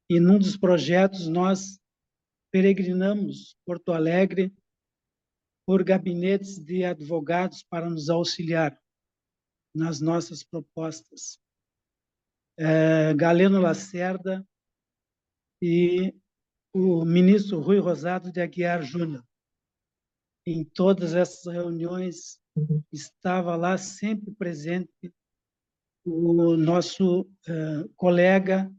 N: E num dos projetos nós peregrinamos Porto Alegre por gabinetes de advogados para nos auxiliar nas nossas propostas. Galeno Lacerda e o ministro Rui Rosado de Aguiar Júnior. Em todas essas reuniões estava lá sempre presente o nosso colega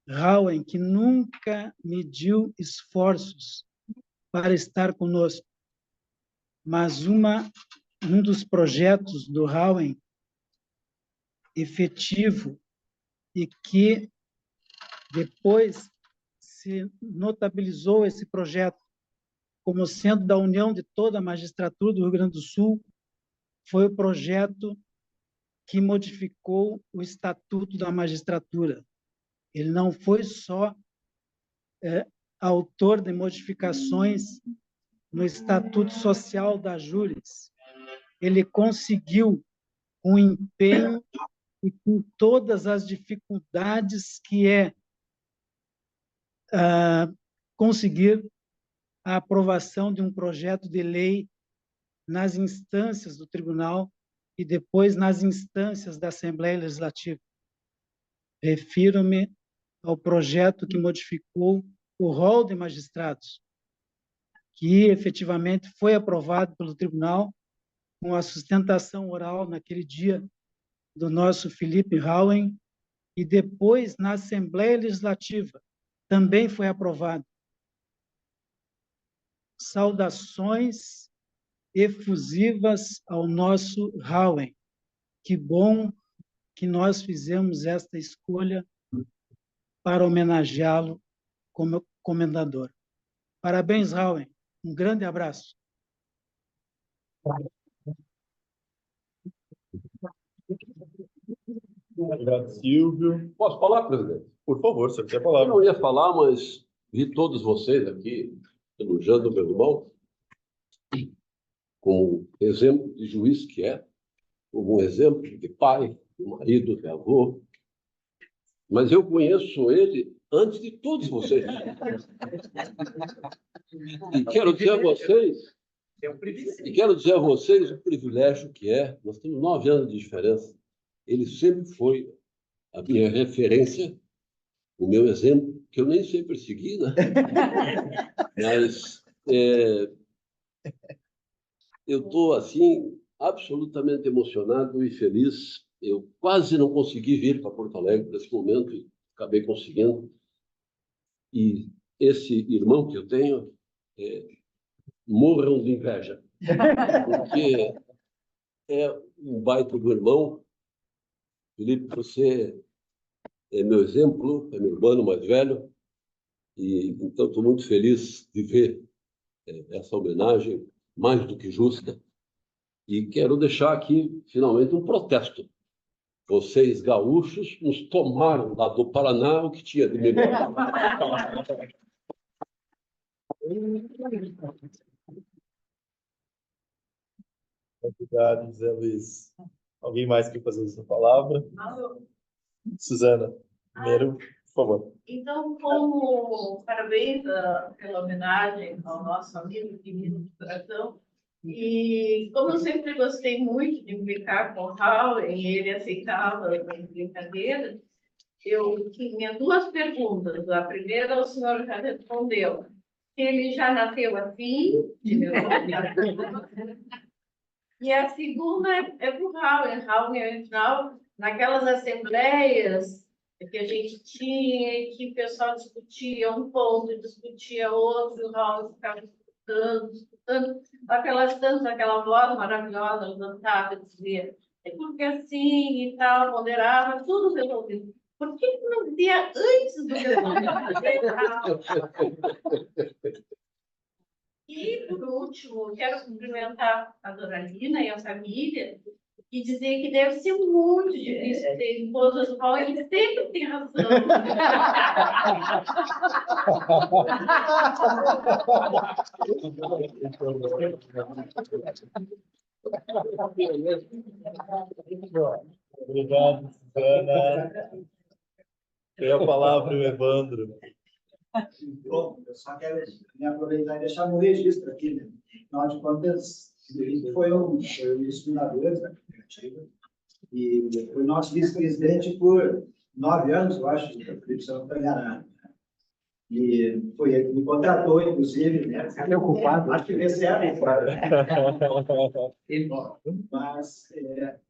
N: Howen, que nunca mediu esforços para estar conosco. Mas um dos projetos do Howen efetivo e que depois se notabilizou esse projeto como sendo da união de toda a magistratura do Rio Grande do Sul, foi o projeto que modificou o Estatuto da Magistratura. Ele não foi só autor de modificações no Estatuto Social da Ajures, ele conseguiu, com empenho e com todas as dificuldades que conseguir a aprovação de um projeto de lei nas instâncias do tribunal e depois nas instâncias da Assembleia Legislativa. Refiro-me ao projeto que modificou o rol de magistrados, que efetivamente foi aprovado pelo tribunal com a sustentação oral naquele dia do nosso Felipe Houen, e depois na Assembleia Legislativa também foi aprovado. Saudações efusivas ao nosso Houen. Que bom que nós fizemos esta escolha para homenageá-lo como comendador. Parabéns, Houen. Um grande abraço.
A: Obrigado, Silvio.
O: Posso falar, presidente?
A: Por favor, você quer
O: Eu
A: falar?
O: não ia falar, mas vi todos vocês aqui elogiando o meu irmão como exemplo de juiz que é, como um exemplo de pai, de marido, de avô. Mas eu conheço ele antes de todos vocês. E quero dizer a vocês, o privilégio que é. Nós temos 9 anos de diferença. Ele sempre foi a minha referência, o meu exemplo, que eu nem sempre segui, né? Mas eu estou, assim, absolutamente emocionado e feliz. Eu quase não consegui vir para Porto Alegre nesse momento, e acabei conseguindo. E esse irmão que eu tenho, morram de inveja, porque é um baita do irmão. Felipe, você é meu exemplo, é meu irmão mais velho, e então estou muito feliz de ver essa homenagem mais do que justa. E quero deixar aqui, finalmente, um protesto. Vocês, gaúchos, nos tomaram lá do Paraná o que tinha de melhor.
A: Obrigado, José Luiz. Alguém mais quer fazer essa palavra? Suzana, primeiro, por favor.
P: Então, como parabéns pela homenagem ao nosso amigo querido de coração, e como eu sempre gostei muito de brincar com o Houen, ele aceitava as brincadeiras, eu tinha 2 perguntas. A primeira, o senhor já respondeu. Ele já nasceu assim, de meu E a segunda é para o Houen. Houen, afinal, naquelas assembleias que a gente tinha, que o pessoal discutia um ponto, discutia outro, o Houen ficava escutando, aquela voz maravilhosa, levantava e dizia, é porque assim e tal, moderava, tudo resolvido. Por que não dizia antes do resolvimento? E, por último, quero cumprimentar a dona Lina e a família e dizer que deve ser muito difícil ter esposas do qual ele sempre tem razão.
A: Obrigado, Suzana. Tem a palavra o Evandro.
B: Bom, eu só quero me aproveitar e deixar no registro aqui, né? Afinal de contas, ele foi um dos fundadores da cooperativa e foi nosso vice-presidente por 9 anos, eu acho, se eu não estou enganado. E foi ele que me contratou, inclusive, né? Preocupado. Acho que recebe. Mas,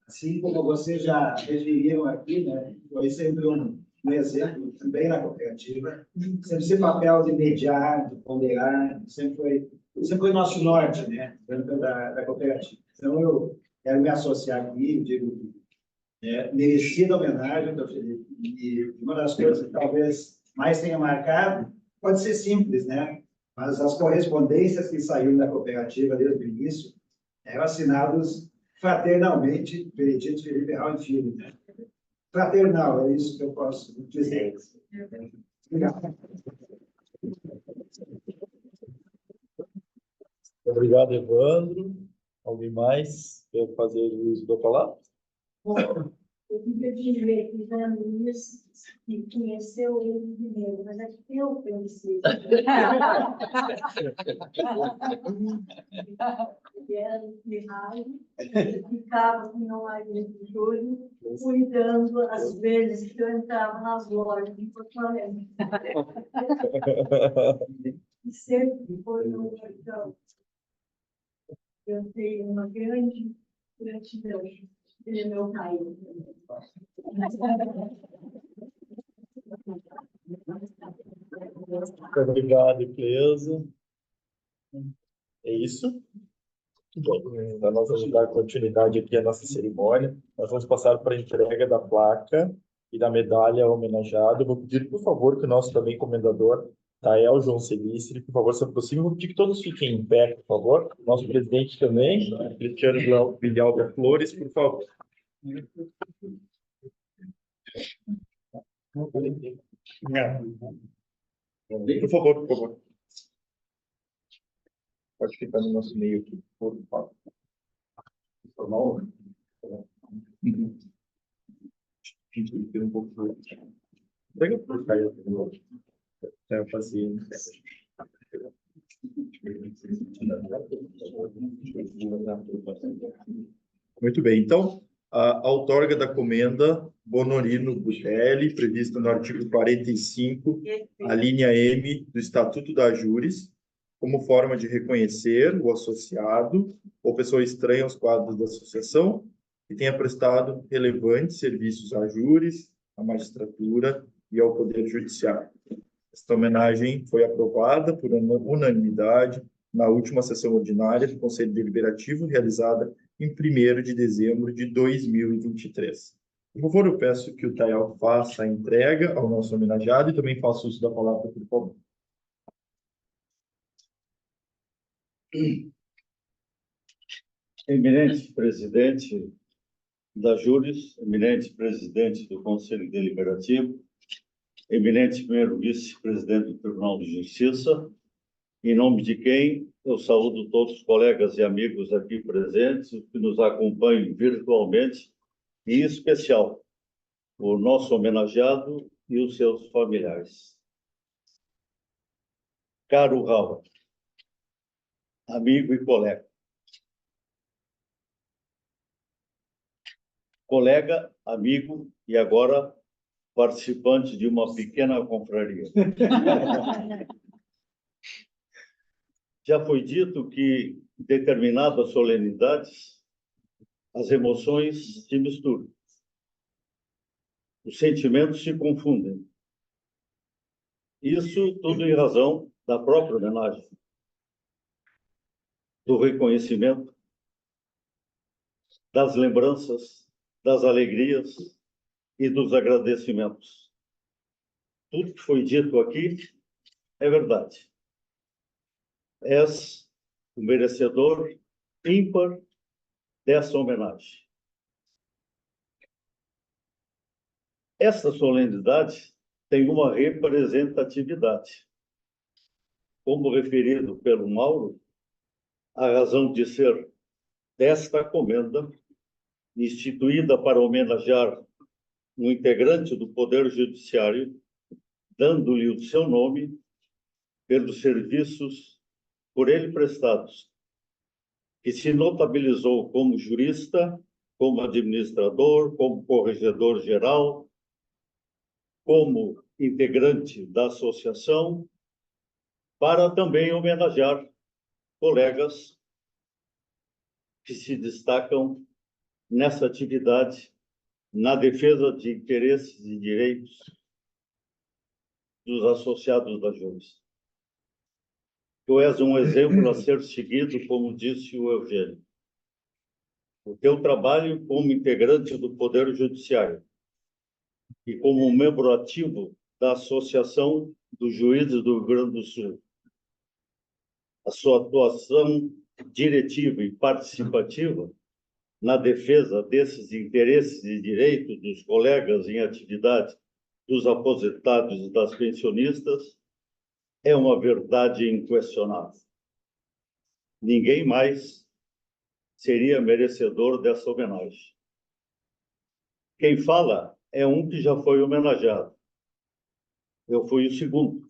B: assim como vocês já referiram aqui, né? Foi sempre um exemplo também na cooperativa, sempre esse papel de mediar, de ponderar, sempre foi nosso norte, né, dentro da cooperativa. Então, eu quero me associar aqui, digo, merecida homenagem ao Felipe. E uma das coisas que talvez mais tenha marcado, pode ser simples, né, mas as correspondências que saíram da cooperativa desde o início eram assinados fraternalmente, Benedito Felipe Houen Filho, né? Fraternal, é isso que eu posso dizer. Obrigado.
A: Obrigado, Evandro. Alguém mais quer fazer o uso da palavra?
P: Bom, eu queria dizer que já no início que conheceu ele primeiro, mas é que eu pensei. Ele era um pirralho, ele ficava com meu marido de olho, cuidando às vezes que eu entrava nas lojas de Porto Alegre. E sempre foi um então, eu tenho uma grande gratidão. Ele é meu pai.
A: Muito obrigado, Cleusa. É isso? Muito bom. Então, nós vamos dar continuidade aqui à nossa cerimônia. Nós vamos passar para a entrega da placa e da medalha ao homenageado. Eu vou pedir, por favor, que o nosso também comendador, Tael João Celicre, por favor, se aproxime. Vou pedir que todos fiquem em pé, por favor. Nosso presidente também, Cristiano Villalba Flores, por favor. Por favor, por favor. Pode ficar no nosso meio aqui, por favor. Formal? Um pouco. Pega por cá, eu fazia. Muito bem, então, a outorga da comenda Bonorino Butelli, prevista no artigo 45, a linha M do Estatuto da Júris, como forma de reconhecer o associado ou pessoa estranha aos quadros da associação que tenha prestado relevantes serviços à júris, à magistratura e ao Poder Judiciário. Esta homenagem foi aprovada por unanimidade na última sessão ordinária do Conselho Deliberativo, realizada em 1º de dezembro de 2023. Por favor, eu peço que o Tael faça a entrega ao nosso homenageado e também faça uso da palavra, por favor.
Q: Eminente presidente da Júris, eminente presidente do Conselho Deliberativo, eminente primeiro vice-presidente do Tribunal de Justiça, em nome de quem eu saúdo todos os colegas e amigos aqui presentes que nos acompanham virtualmente, e em especial o nosso homenageado e os seus familiares. Caro Raul, amigo e colega. Colega, amigo e agora participante de uma pequena confraria. Já foi dito que em determinadas solenidades as emoções se misturam. Os sentimentos se confundem. Isso tudo em razão da própria homenagem, do reconhecimento, das lembranças, das alegrias e dos agradecimentos. Tudo que foi dito aqui é verdade. És o merecedor ímpar dessa homenagem. Esta solenidade tem uma representatividade. Como referido pelo Mauro, a razão de ser desta comenda, instituída para homenagear um integrante do Poder Judiciário, dando-lhe o seu nome pelos serviços por ele prestados, que se notabilizou como jurista, como administrador, como corregedor geral, como integrante da associação, para também homenagear colegas que se destacam nessa atividade, na defesa de interesses e direitos dos associados da Júris. Tu és um exemplo a ser seguido, como disse o Eugênio. O teu trabalho como integrante do Poder Judiciário e como membro ativo da Associação dos Juízes do Rio Grande do Sul, a sua atuação diretiva e participativa na defesa desses interesses e direitos dos colegas em atividade, dos aposentados e das pensionistas, é uma verdade inquestionável. Ninguém mais seria merecedor dessa homenagem. Quem fala é um que já foi homenageado, Eu fui o segundo.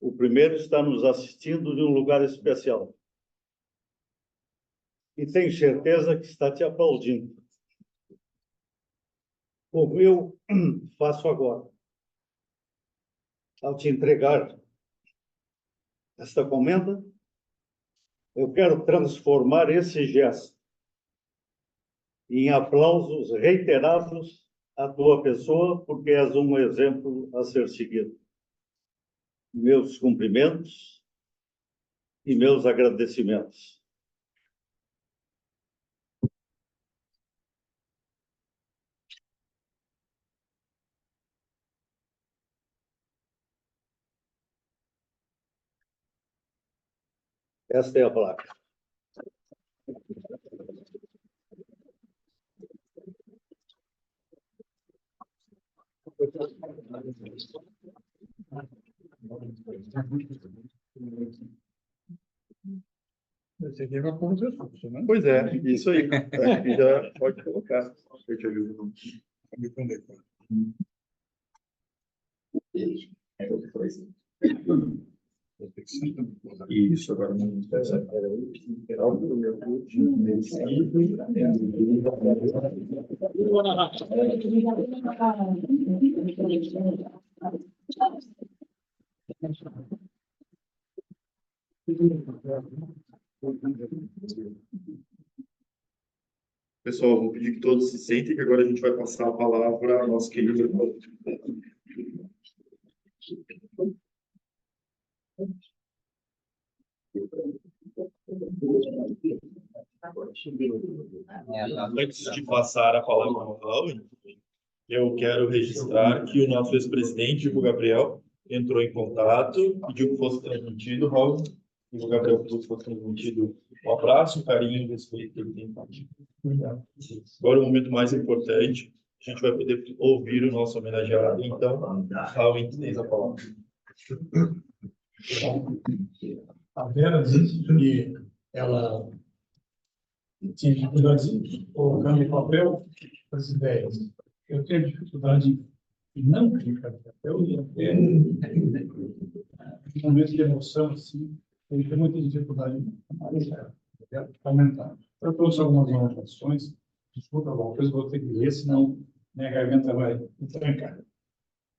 Q: O primeiro está nos assistindo de um lugar especial. E tenho certeza que está te aplaudindo. Como eu faço agora. Ao te entregar esta comenda, eu quero transformar esse gesto em aplausos reiterados à tua pessoa, porque és um exemplo a ser seguido. Meus cumprimentos e meus agradecimentos. Esta é a placa.
A: Esse aqui é uma ponto de recurso, né? Pois é, isso aí. Aqui já pode colocar. Eu te ajudo. Isso, agora não era o literal do meu Pessoal, vou pedir que todos se sentem, que agora a gente vai passar a palavra ao nosso querido. Antes de passar a palavra ao Raul, eu quero registrar que o nosso ex-presidente, Hugo Gabriel, entrou em contato, pediu que fosse transmitido, Raul. O Gabriel pediu que fosse transmitido um abraço, um carinho e respeito que ele tem partido. Agora, o momento mais importante, a gente vai poder ouvir o nosso homenageado. Então, Raul, tens a palavra.
R: A Vera disse que ela tinha dificuldade de colocar no papel as ideias. Eu tenho dificuldade em não colocar no papel e até em momentos de emoção, assim, eu tenho muita dificuldade em aumentar. Eu trouxe algumas anotações, desculpa, depois vou ter que ler, senão minha garganta vai me trancar.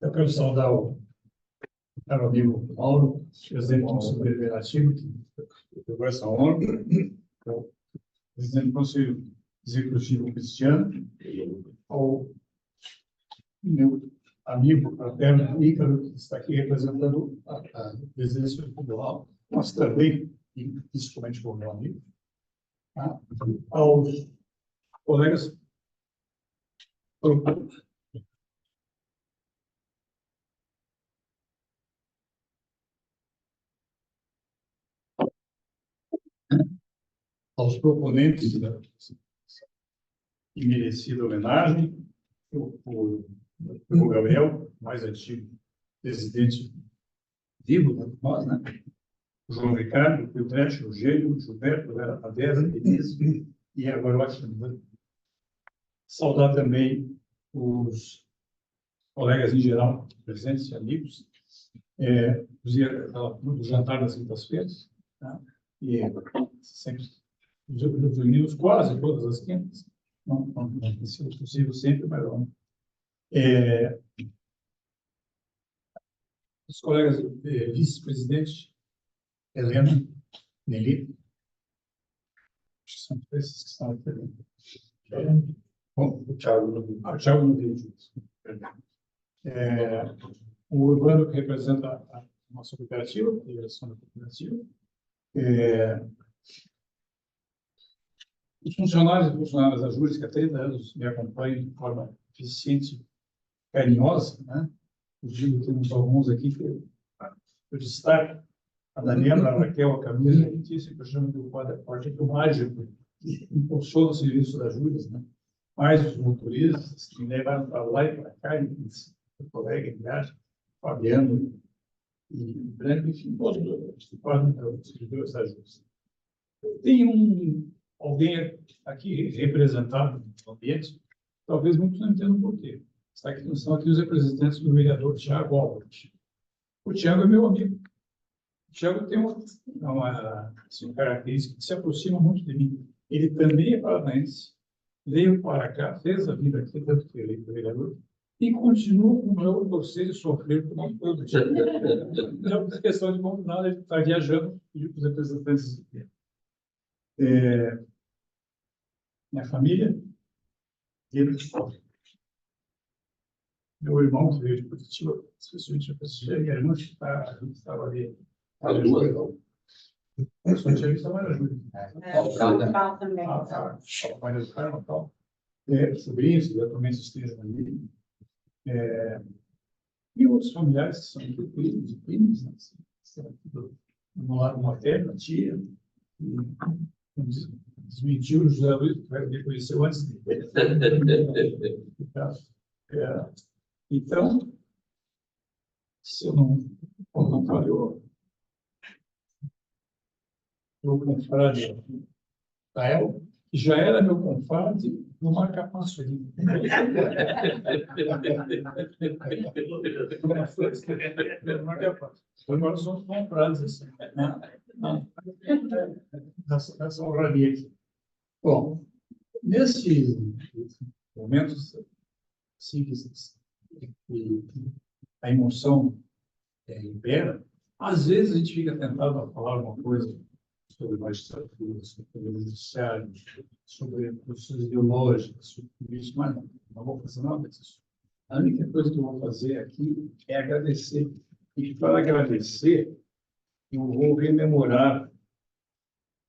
R: Eu quero saudar o caro amigo Mauro, presidente do Conselho Deliberativo, que pegou essa honra, o presidente do Conselho Executivo Cristiano, ao meu amigo fraterno Ícaro, que está aqui representando a presidência estadual, mas também, e principalmente como meu amigo, tá? Aos colegas aos proponentes da merecida homenagem, o Gabriel, mais antigo presidente vivo de nós, né? O João Ricardo, o Trecho, o Gênio, o Gilberto, Vera Padera, Denise e agora o Alexandre. Saudar também os colegas em geral, presentes e amigos, do jantar das quintas-feiras, tá? E sempre nos reunimos quase todas as quintas, não tem sido possível sempre, mas vamos. Os colegas vice-presidente, Helena, Nelly, são esses que estão aqui. O Thiago no vídeo. O Evandro, que representa a nossa cooperativa, a direção da cooperativa. Os funcionários e funcionárias da Júris, que há 30 anos me acompanham de forma eficiente, carinhosa, né? Eu digo, temos alguns aqui que eu destaco. A Daniela, a Raquel, a Camila, a Letícia, que eu chamo de porte do mágico, que impulsou o serviço da Júris, né? Mais os motoristas que me levaram para lá e para cá, e o colega em viagem, Fabiano e Branco, enfim, todos que podem os servidores da Júris. Tem alguém aqui representado no ambiente, talvez muitos não entendam por quê. Estão aqui os representantes do vereador Tiago Albert. O Tiago é meu amigo. O Tiago tem uma característica que se aproxima muito de mim. Ele também é paranaense, veio para cá, fez a vida aqui, tanto que ele é vereador, e continua com o meu torcer e sofrer como todo dia. Não é questão de combinar, ele está viajando, pediu para os representantes. Minha família, meu irmão que veio de Curitiba, especialmente de Curitiba, minha irmã a gente estava ali. Eu só tinha visto a Mara Júlia.
C: Também.
R: A Maria do Carmo e tal. Sobrinhos, que atualmente estejam ali. E outros familiares que são primos e primas, né? No lado materno, a tia. Desmentiu o José Luiz, que me conheceu antes dele. Então, se eu não falhou, meu confrade Tael, que já era meu confrade no marca-passo ali. Agora somos confrades assim, nessa honraria aqui. Bom, nesse momento, assim, que a emoção impera, às vezes a gente fica tentado a falar alguma coisa sobre magistratura, sobre o judiciário, sobre posições ideológicas, sobre isso, mas não vou fazer nada disso. A única coisa que eu vou fazer aqui é agradecer. E para agradecer, eu vou rememorar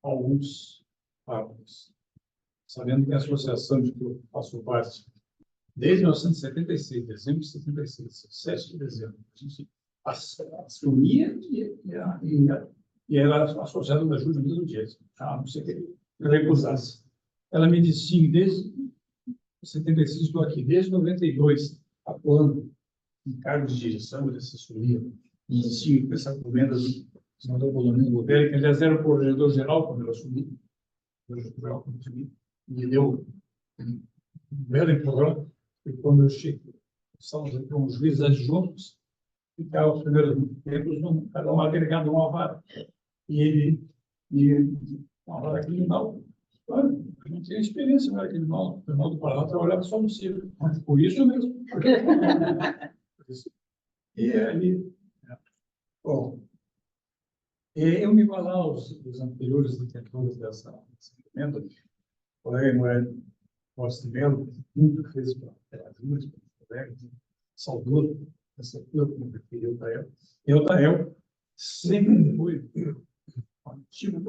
R: alguns fatos. Sabendo que a associação de que eu faço parte, desde 1976, dezembro de 76, 7 de dezembro, a gente assumia e era associada da ajuda do mesmo dia, não sei o que eu recusasse. Ela me disse, desde 76 estou aqui, desde 92, atuando em cargos de direção de assessoria, me disse com essa comenda do senador Bolonino Governo, que aliás era o provedor-geral quando eu assumi, me deu um belo empurrão, e quando eu cheguei, estávamos com os juízes adjuntos, ficava os primeiros tempos, cada um agregado a uma vara. E uma vara criminal, claro, eu não tinha experiência na vara criminal, o Tribunal do Paraná trabalhava só no civil, por isso mesmo. E aí, bom, eu me igualar aos anteriores detentores dessa emenda, o colega Moreira Costa de Mello, muito fez para os colegas, saudoso, essa coisa que me referiu a Tael. E o Tael sempre foi ativo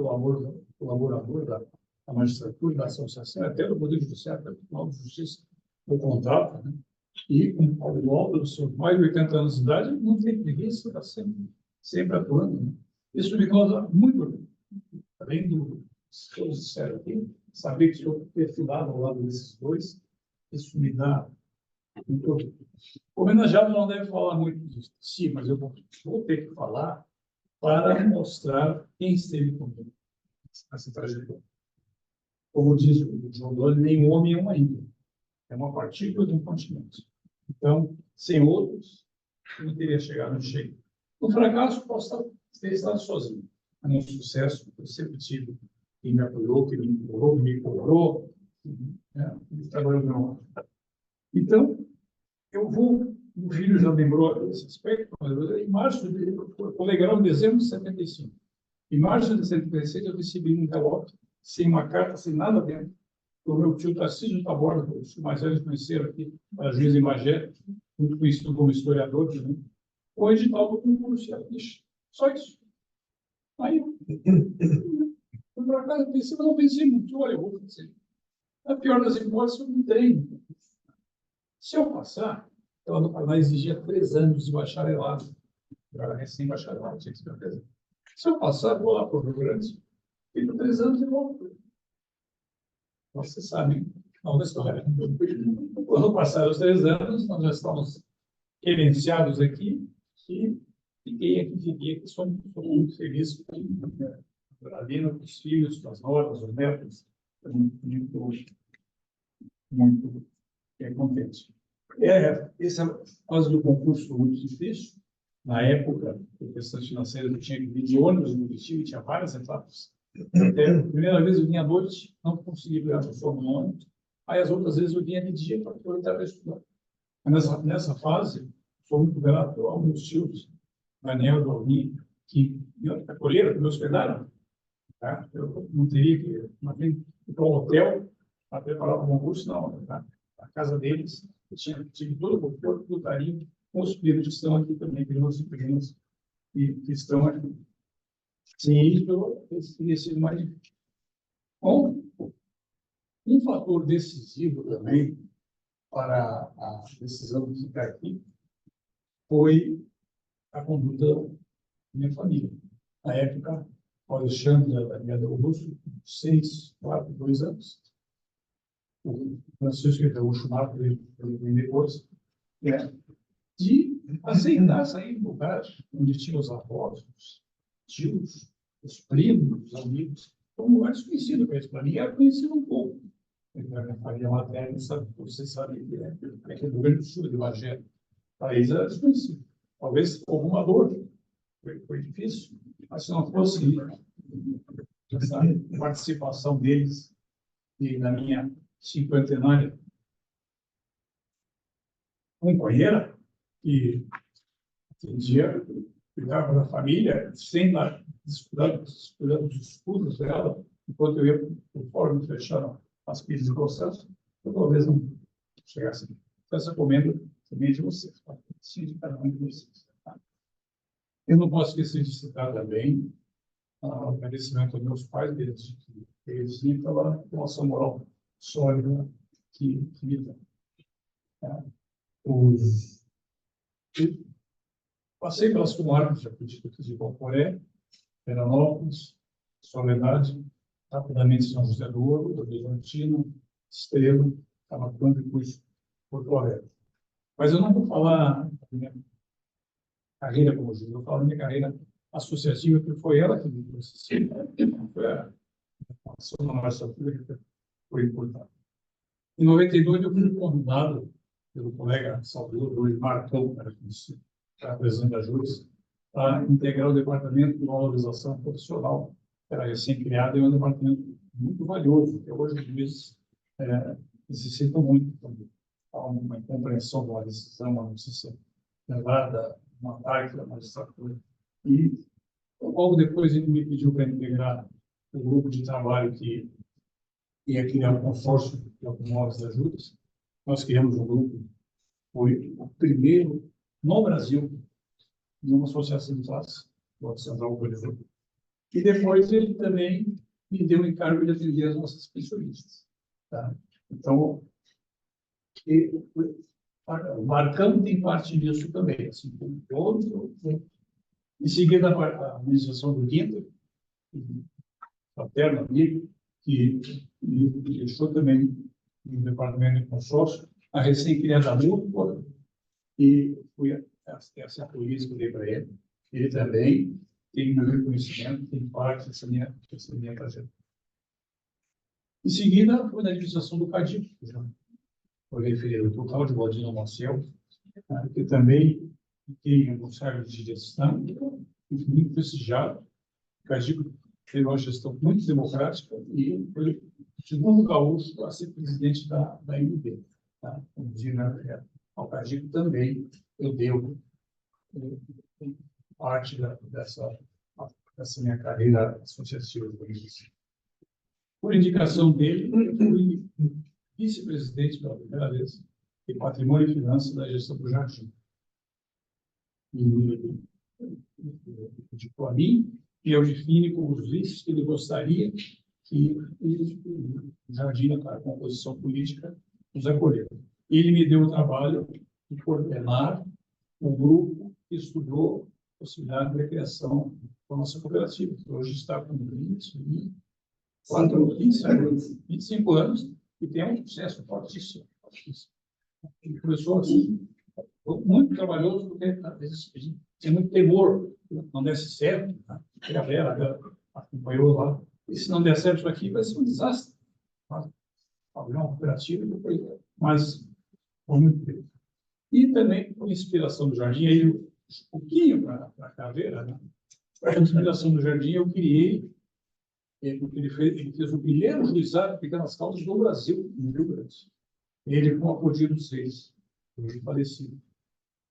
R: colaborador da magistratura, da associação, até do Poder Judiciário, até do Tribunal de Justiça, do contrato, né? E ao longo dos seus mais de 80 anos de idade, não tem preguiça, está sempre atuando. Né? Isso me causa muito orgulho. Além do que eu disseram aqui, saber que estou perfilado ao lado desses dois, isso me dá muito orgulho. O homenageado não deve falar muito disso, sim, mas eu vou ter que falar para mostrar quem esteve comigo nessa trajetória. Como diz o João Dória, nenhum homem é uma ilha. É uma partícula de um continente. Então, sem outros, eu não teria chegado no cheio. No fracasso, posso ter estado sozinho. Mas no sucesso, eu sempre tive quem me apoiou, quem me empurrou, quem me cobrou, trabalhou meu. Então, eu vou, o filho já lembrou esse aspecto, mas em março, foi legal, em dezembro de 75. Em março de 76, eu recebi um envelope, sem uma carta, sem nada dentro, do meu tio Tarcísio Taborda, os mais velhos conheceram aqui, a juiz em Magé, muito conhecido como historiador, né? O edital do concurso, só isso. Aí eu fui para casa, pensei, mas não pensei muito, olha, eu vou fazer. A pior das hipóteses, eu entrei. Se eu passar, ela no Paraná exigia 3 anos de bacharelado. Eu era recém-bacharelado, tinha que ser 3 anos. Se eu passar, vou lá para o Rio Grande, fico 3 anos e volto. Vocês sabem a história. Quando passaram os 3 anos, nós já estávamos gerenciados aqui e fiquei aqui, sou muito feliz com a Lina, com os filhos, com as noras, os netos, muito contente. Essa fase do concurso foi muito difícil. Na época, o questão financeira eu tinha que vir de ônibus no Bexiga, tinha várias etapas. Até a primeira vez eu vinha à noite, não consegui pegar o sono no ônibus. Aí as outras vezes eu vinha de dia para aproveitar para estudar. Nessa fase, sou muito grato aos meus tios, Daniel e Dormi, que me acolheram, que me hospedaram. Tá? Eu não teria que ir para um hotel para preparar o concurso, não. Tá? A casa deles, eu tive todo o conforto, todo o carinho, com os primos que estão aqui também, primos e primas, que estão aqui. Sem isso, eu teria sido mais difícil. Bom, um fator decisivo também para a decisão de ficar aqui foi a conduta da minha família. Na época, o Alexandre havia dado Augusto, 6, 4, 2 anos. O Francisco e o Schumacher, ele depois, de aceitar sair do lugar onde tinha os avós, os tios, os primos, os amigos. Foi um lugar desconhecido para eles. Para mim, era conhecido um pouco. A minha família materna, você sabe que é aqui do Rio Grande do Sul, de Bagé. Para eles era desconhecido. Talvez alguma dor. Foi difícil. Mas se não fosse essa participação deles e na minha cinquentenária companheira, que atendia, cuidava da família, sem dar descuidado dos estudos dela, enquanto eu ia por fora, me fecharam as pilhas de processo, eu talvez não chegasse. Então, essa comenda também é de vocês, sim, de cada um de vocês. Tá? Eu não posso esquecer de citar também o agradecimento aos meus pais, eles sim pela relação moral sólida que me dão. Tá? Passei pelas comarcas de Valporé, Pernambucos, Soledade, rapidamente São José do Ouro, Horizontina, Estrela, Camaquã e depois Porto Alegre. Mas eu não vou falar da minha carreira como juiz, eu vou falar da minha carreira associativa, que foi ela que me trouxe. Foi a ação da nossa pública que foi importante. Em 92, eu fui convidado pelo colega Salvador, hoje Marcão, para a presidente da JUS, para integrar o departamento de valorização profissional, que era recém-criado, e é um departamento muito valioso, que hoje os juízes necessitam muito também. Há uma compreensão de uma decisão, uma notícia levada, uma parte da magistratura. E logo depois ele me pediu para integrar o grupo de trabalho que ia criar um consórcio de automóveis da JUS. Nós criamos um grupo, foi o primeiro no Brasil de uma associação de classe, o Central, por exemplo. E depois ele também me deu o encargo de atender as nossas pensionistas. Tá? Então, o Marcão tem parte disso também, assim como todos. Em seguida, a administração do Guinter, paterno amigo, que me deixou também no departamento de consórcio, a recém-criada mútua, e fui essa polícia que eu dei para ele. Ele também tem meu reconhecimento, tem parte dessa minha trajetória. Em seguida, foi na administração do CADIP, que já foi referido, do Cláudio Baldino Marcel, que também tem um conselho de gestão muito prestigiado. O CADIP teve uma gestão muito democrática e foi o segundo gaúcho a ser presidente da MB. Tá? Ao CADIP também eu devo parte dessa minha carreira associativa. Por indicação dele, eu fui vice-presidente pela primeira vez de Patrimônio e Finanças da gestão do Jardim. E indicou a mim, e eu defini como os vices que ele gostaria que o Jardim, a composição política, nos acolheu. Ele me deu o trabalho de coordenar um grupo que estudou a possibilidade da criação da nossa cooperativa, que hoje está com 25 anos e tem um sucesso fortíssimo. Ele começou assim, muito trabalhoso, porque às vezes tinha muito temor, não desse certo. Tá? A Vera acompanhou lá. E se não der certo isso aqui, vai ser um desastre. Tá? Abrir uma cooperativa, mas foi muito bem. E também, por inspiração do Jardim, aí um pouquinho para a caveira, né? Por inspiração do Jardim, eu criei, porque ele fez o primeiro juizado de pequenas causas do Brasil, no Rio Grande. Ele com a Codinho dos Reis, hoje falecido.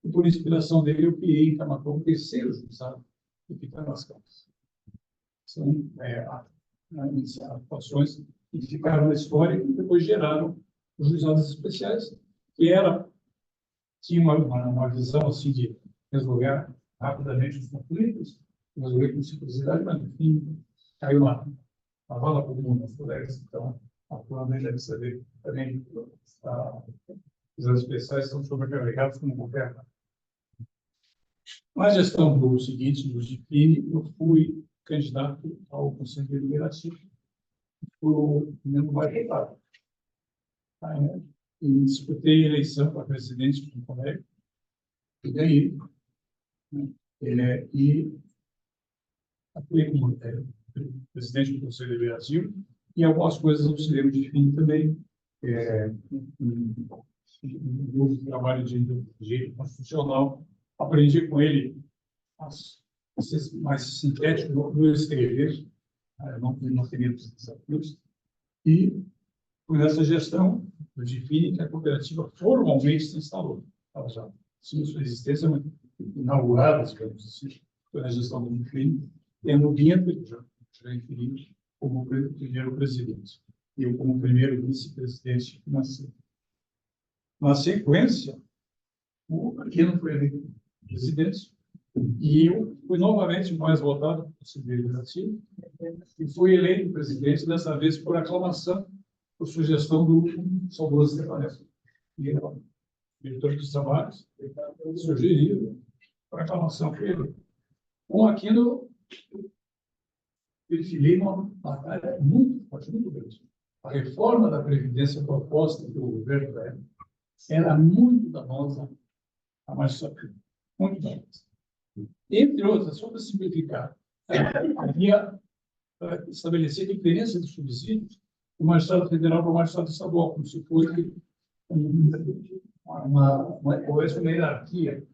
R: E por inspiração dele, eu criei em Camaquã o terceiro juizado de pequenas causas. São atuações que ficaram na história e depois geraram os juizados especiais, que tinha uma visão assim de resolver rapidamente os conflitos, resolver com simplicidade, mas no fim caiu na vala comum nas colegas. Então, a Flávia deve saber também os juizados especiais estão sobrecarregados como qualquer. Na gestão do seguinte, do DIFINE, eu fui candidato ao Conselho Deliberativo por membro mais votado. E disputei a eleição para presidente do colégio e ganhei. E atuei como presidente do Conselho Deliberativo e algumas coisas no Conselho de fim também. No trabalho de direito constitucional, aprendi com ele mais sintético no escrever, não teria desafios, e foi nessa gestão do DIFINE que a cooperativa formalmente se instalou. Ela já tinha sua existência inaugurada, digamos assim, foi na gestão do DIFINE, tendo o Guinter, já referi, como primeiro presidente, e eu como primeiro vice-presidente financeiro. Na sequência, o Aquino foi eleito presidente, e eu fui novamente mais votado para o Conselho Deliberativo e fui eleito presidente, dessa vez por aclamação, por sugestão do saudoso Stefanel. E ele, diretor dos trabalhos, sugeriu por aclamação que ele. Com Aquino, eu desfilei uma batalha muito forte, muito grande. A reforma da Previdência proposta pelo governo era muito danosa a magistratura, muito danosa. Entre outras, só para simplificar, havia estabelecer diferença de subsídios do magistrado federal para o magistrado estadual, como se fosse houvesse uma hierarquia.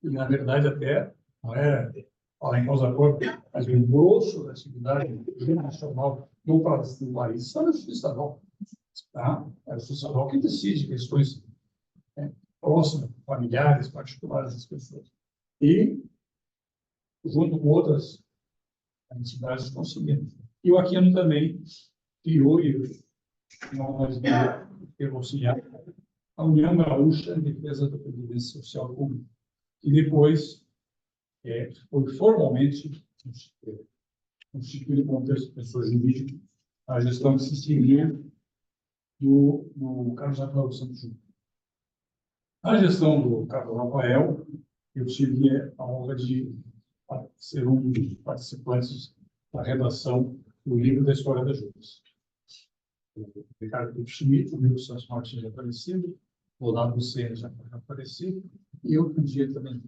R: E, na verdade, até não era falar em causa própria, mas o grosso da atividade nacional do país está na justiça estadual. É a justiça estadual que decide questões próximas, familiares, particulares das pessoas. E, junto com outras entidades conseguindo. E o Aquino também criou, e nós eu auxiliar, a União Gaúcha em Defesa da Previdência Social Pública, que depois foi formalmente constituída como pessoa jurídica a gestão que se seguiu do Carlos Rafael Santos Júnior. A gestão do Carlos Rafael, eu tive a honra de ser um dos participantes da redação do livro da História da Justiça. O Ricardo Schmidt, o Milton Santos Martins já falecido, o Olavo Lucena já falecido, e eu um dia também.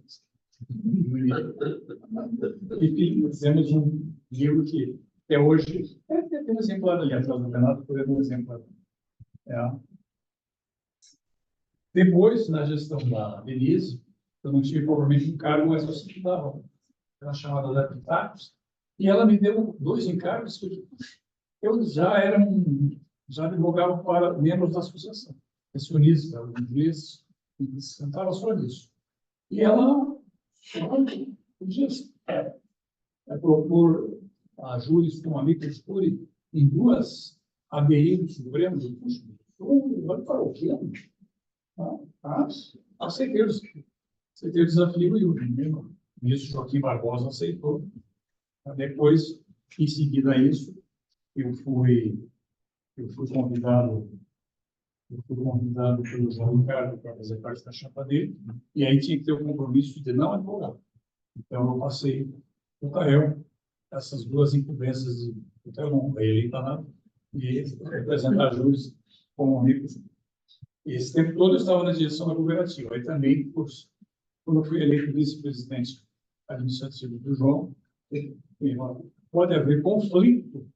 R: Enfim, fizemos um livro que até hoje tem um exemplar ali atrás do canal, por um exemplar. Depois, na gestão da Denise, eu não tive provavelmente um cargo, mas eu sempre dava a chamada de Pitacos, e ela me deu 2 encargos que eu já advogava para membros da associação, pensionista, inglês, e sentava só nisso. E ela podia propor a júris como amigo de júri em 2 ABI do Supremo, eu paroquiano. Aceitei o desafio e o ministro Joaquim Barbosa aceitou. Depois, em seguida a isso, eu fui convidado pelo João Ricardo para fazer parte da chapa dele, e aí tinha que ter o compromisso de não advogar. Então, eu passei o Tael, essas 2 incumbências do Tael, não eleito nada, e representar júris como amigo. Esse tempo todo eu estava na direção da cooperativa. Aí também, quando eu fui eleito vice-presidente administrativo do João, pode haver conflito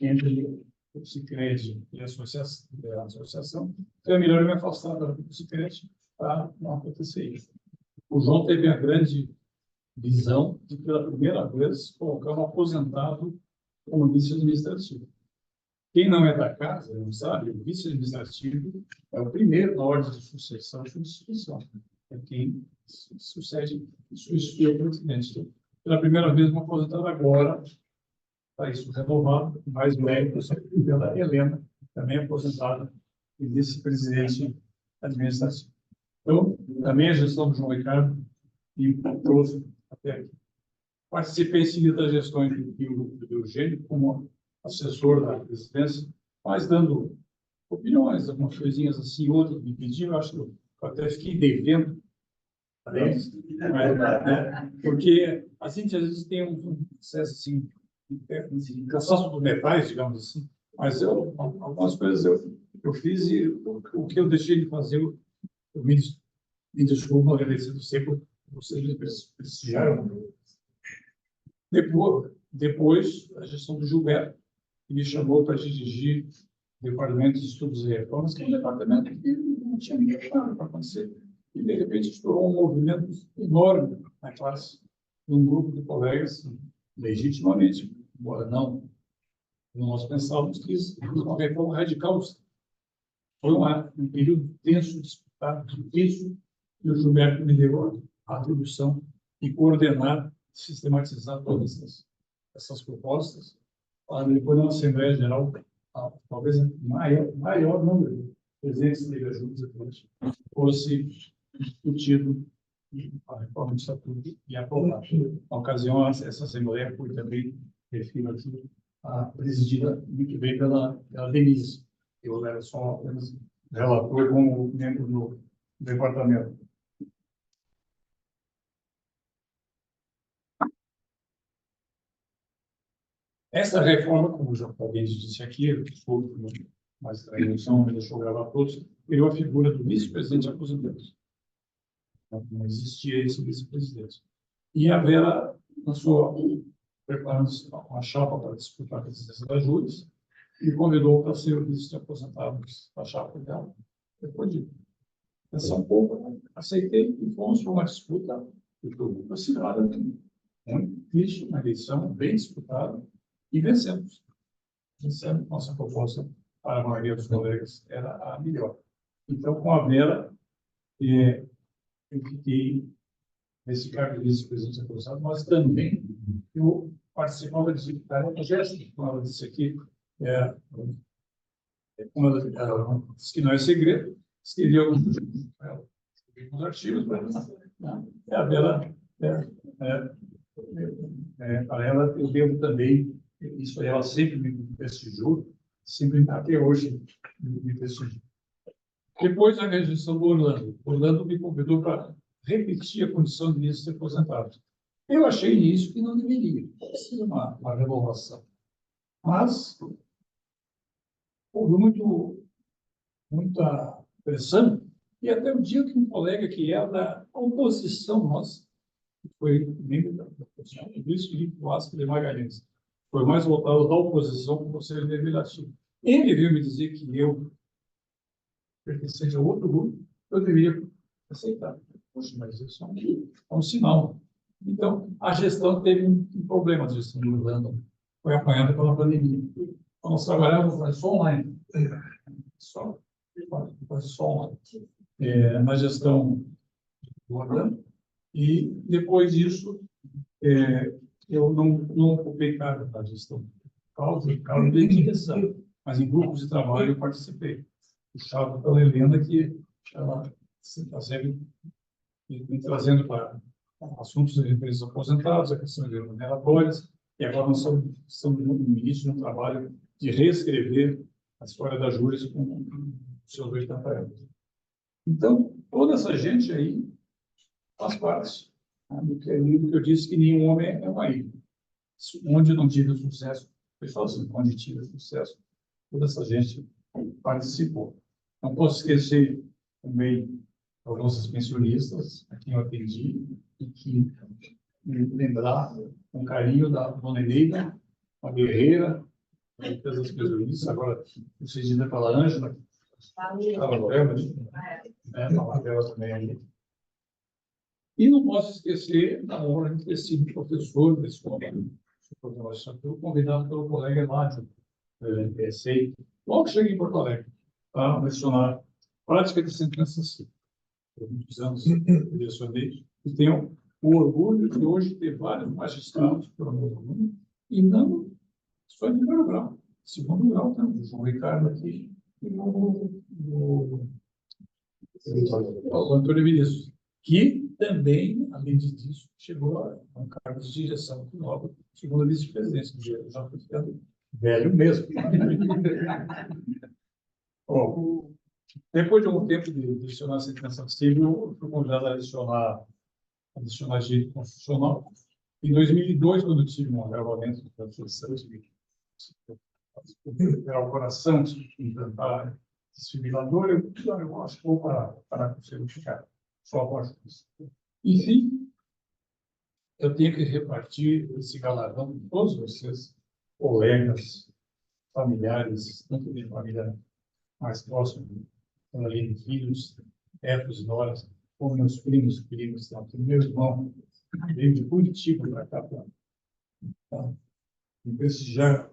R: entre o Sicredi e a associação. Então é melhor eu me afastar do Sicredi para não acontecer isso. O João teve a grande visão de, pela primeira vez, colocar um aposentado como vice-administrativo. Quem não é da casa, não sabe, o vice-administrativo é o primeiro na ordem de sucessão de uma instituição. É quem sucede, substitui o presidente. Então, pela primeira vez, um aposentado agora, está isso renovado, mais velho, pela Helena, também aposentada e vice-presidente administrativo. Então, também a gestão do João Ricardo e trouxe até aqui. Participei em seguida das gestões do Eugênio como assessor da presidência, mas dando opiniões, algumas coisinhas assim, outras me pediram, acho que eu até fiquei devendo para eles, porque a gente às vezes tem um processo assim, de cansaço dos metais, digamos assim, mas algumas coisas eu fiz e o que eu deixei de fazer, eu me desculpo, agradecido sempre, vocês me prestigiaram. Depois, a gestão do Gilberto, que me chamou para dirigir o Departamento de Estudos e Reformas, que é um departamento que não tinha ninguém para acontecer. E, de repente, estourou um movimento enorme na classe, de um grupo de colegas, legitimamente, embora não nós pensávamos que isso era uma reforma radical. Foi um período tenso, disputado, difícil, e o Gilberto me deu a atribuição de coordenar, sistematizar todas essas propostas, para depois na Assembleia Geral, talvez maior número de presidentes de ajudas fosse discutido a reforma do Estatuto e aprovado. Na ocasião, essa Assembleia foi também, refiro aqui, presidida muito bem pela Denise. Eu era só apenas relator como membro do departamento. Essa reforma, como já alguém disse aqui, mas a eleição me deixou gravar todos, criou a figura do vice-presidente aposentado. Não existia esse vice-presidente. E a Vera, na sua, preparando uma chapa para disputar a presidência da Júris, me convidou para ser o vice-aposentado da chapa dela. Depois de pensar um pouco, aceitei e fomos para uma disputa que foi muito acirrada, muito difícil, uma eleição bem disputada, e vencemos. Vencemos. Nossa proposta para a maioria dos colegas era a melhor. Então, com a Vera, eu fiquei nesse cargo de vice-presidente aposentado, mas também eu participava de gestos, como ela disse aqui, como ela disse que não é segredo, escrevi alguns artigos para a Vera, para ela eu devo também, isso ela sempre me prestigiou, sempre até hoje me prestigiou. Depois a rejeição do Orlando. Orlando me convidou para repetir a condição de vice-aposentado. Eu achei isso que não deveria, precisa uma renovação. Mas houve muita pressão, e até o dia que um colega que era da oposição nossa, que foi membro da oposição, o Luiz Felipe Vasco de Magalhães, foi mais voltado da oposição com o Conselho Deliberativo. Ele veio me dizer que eu, pertencente a outro grupo, eu deveria aceitar. Poxa, mas isso é um sinal. Então, a gestão teve um problema de gestão do Orlando. Foi apanhada pela pandemia. Então, nós trabalhávamos só online. Só online. Na gestão do Orlando. E, depois disso, eu não ocupei cargo da gestão. Cargo de direção. Mas em grupos de trabalho eu participei. Puxado pela Helena, que ela está sempre me trazendo para assuntos de empresas aposentadas, a questão de remuneratórias, e agora nós estamos no início de um trabalho de reescrever a história da Júris com o seu 80 anos. Então, toda essa gente aí faz parte do que eu disse, que nenhum homem é uma ilha. Onde não tive sucesso, eu falo assim, onde tive sucesso, toda essa gente participou. Não posso esquecer também as nossas pensionistas, a quem eu atendi, e que me lembrar com carinho da dona Eneida, uma guerreira, das pensionistas, agora sucedida pela Ângela, Estava novembro, né? Na Lavela também ali. E não posso esquecer a honra de ter sido professor da escola de programação, convidado pelo colega Eládio, sei, logo que cheguei em Porto Alegre, para lecionar prática de sentenças. Por muitos anos lecionei, e tenho o orgulho de hoje ter vários magistrados pelo meu aluno, e não só em primeiro grau, segundo grau também, o João Ricardo aqui, e o Antônio Vinícius, que também, além disso, chegou a um cargo de direção nova, segunda vice-presidência, já foi ficando velho mesmo. Bom, depois de algum tempo de lecionar a sentença civil, eu fui convidado a lecionar direito constitucional. Em 2002, quando eu tive um agravamento da profissão, era o coração de implantar desfibrilador, eu acho que vou parar com o certificado. Só após isso. Enfim, eu tenho que repartir esse galardão com todos vocês, colegas, familiares, tanto de família mais próxima, além de filhos, netos e noras, como meus primos, tanto meu irmão veio de Curitiba para cá, para me prestigiar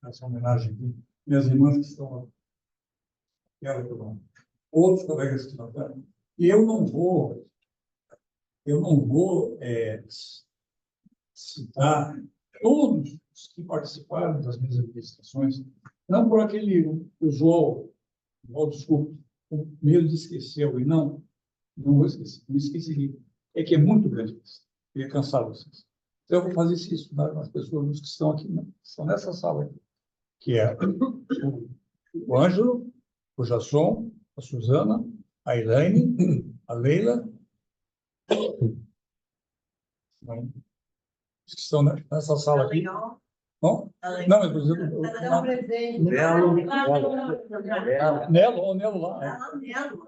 R: nessa homenagem aqui. Minhas irmãs que estão aqui, outros colegas que estão aqui. E eu não vou citar todos os que participaram das minhas administrações, não por aquele usual, desculpa, com medo de esquecer, e não vou esquecer, não esqueci. É que é muito grande isso. Eu ia cansar vocês. Então, eu vou fazer isso com as pessoas que estão aqui, estão nessa sala aqui, que é o Ângelo, o Jasson, a Suzana, a Elaine, a Leila, os que estão nessa sala aqui. Não, não, mas por exemplo. Nelo lá. Nelo.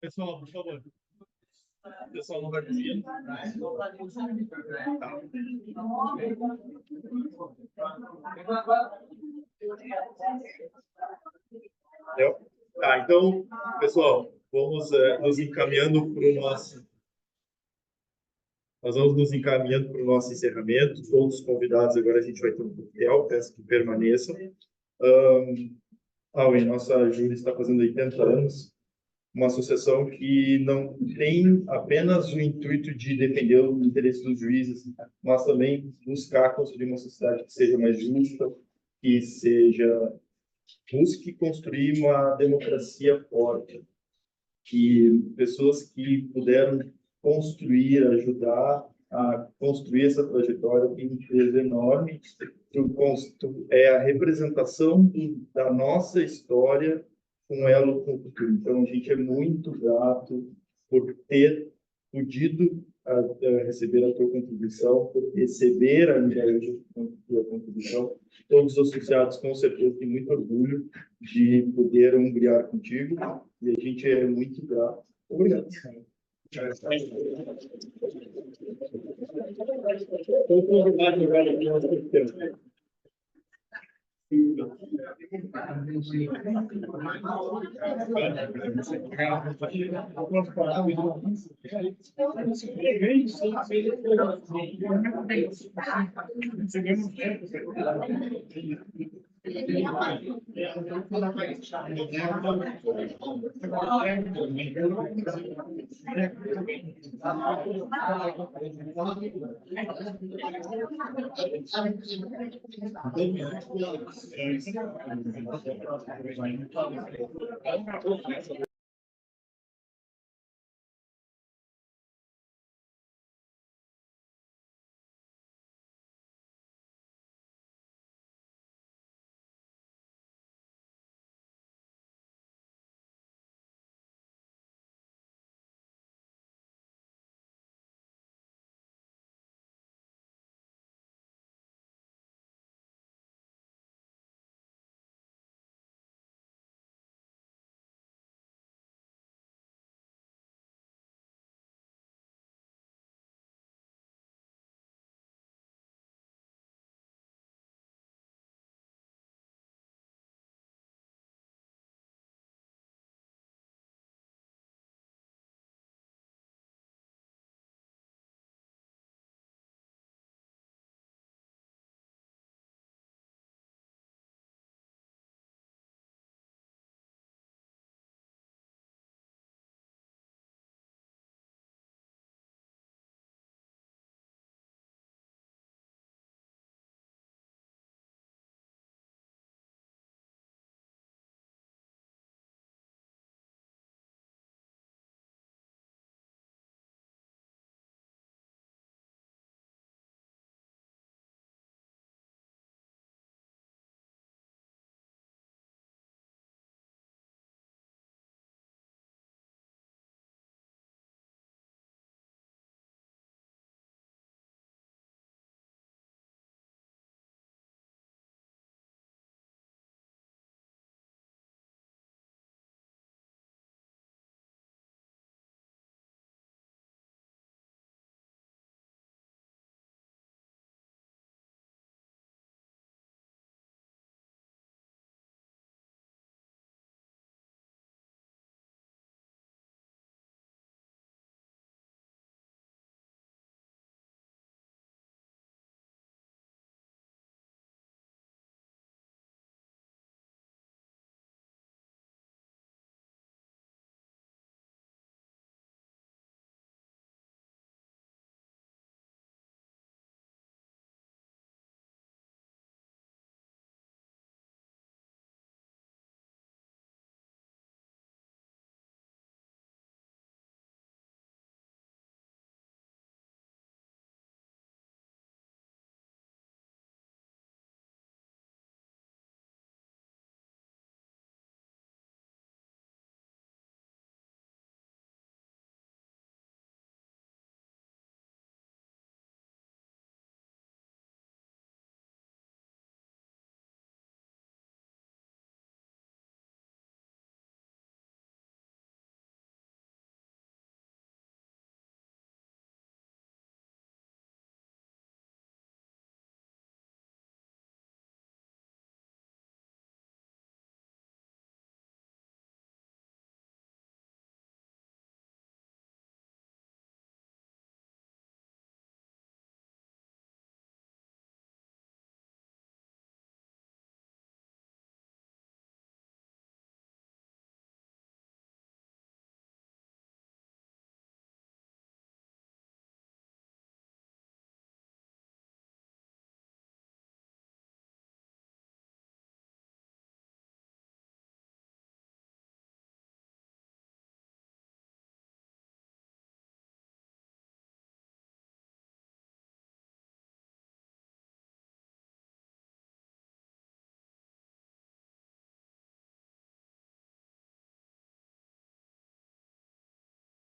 A: Pessoal, por favor. O pessoal não vai conseguir. Tá, então, pessoal, vamos nos encaminhando para o nosso. Nós vamos nos encaminhando para o nosso encerramento. Todos os convidados, agora a gente vai ter um coquetel, peço que permaneçam. Nossa Júlia está fazendo 80 anos. Uma associação que não tem apenas o intuito de defender o interesse dos juízes, mas também buscar construir uma sociedade que seja mais justa, que busque construir uma democracia forte, que pessoas que puderam construir, ajudar a construir essa trajetória tem um peso enorme. É a representação da nossa história com elo com o futuro. Então, a gente é muito grato por ter podido receber a tua contribuição, por receber a tua contribuição. Todos os associados, com certeza, têm muito orgulho de poder hungriar contigo, e a gente é muito grato. Obrigado.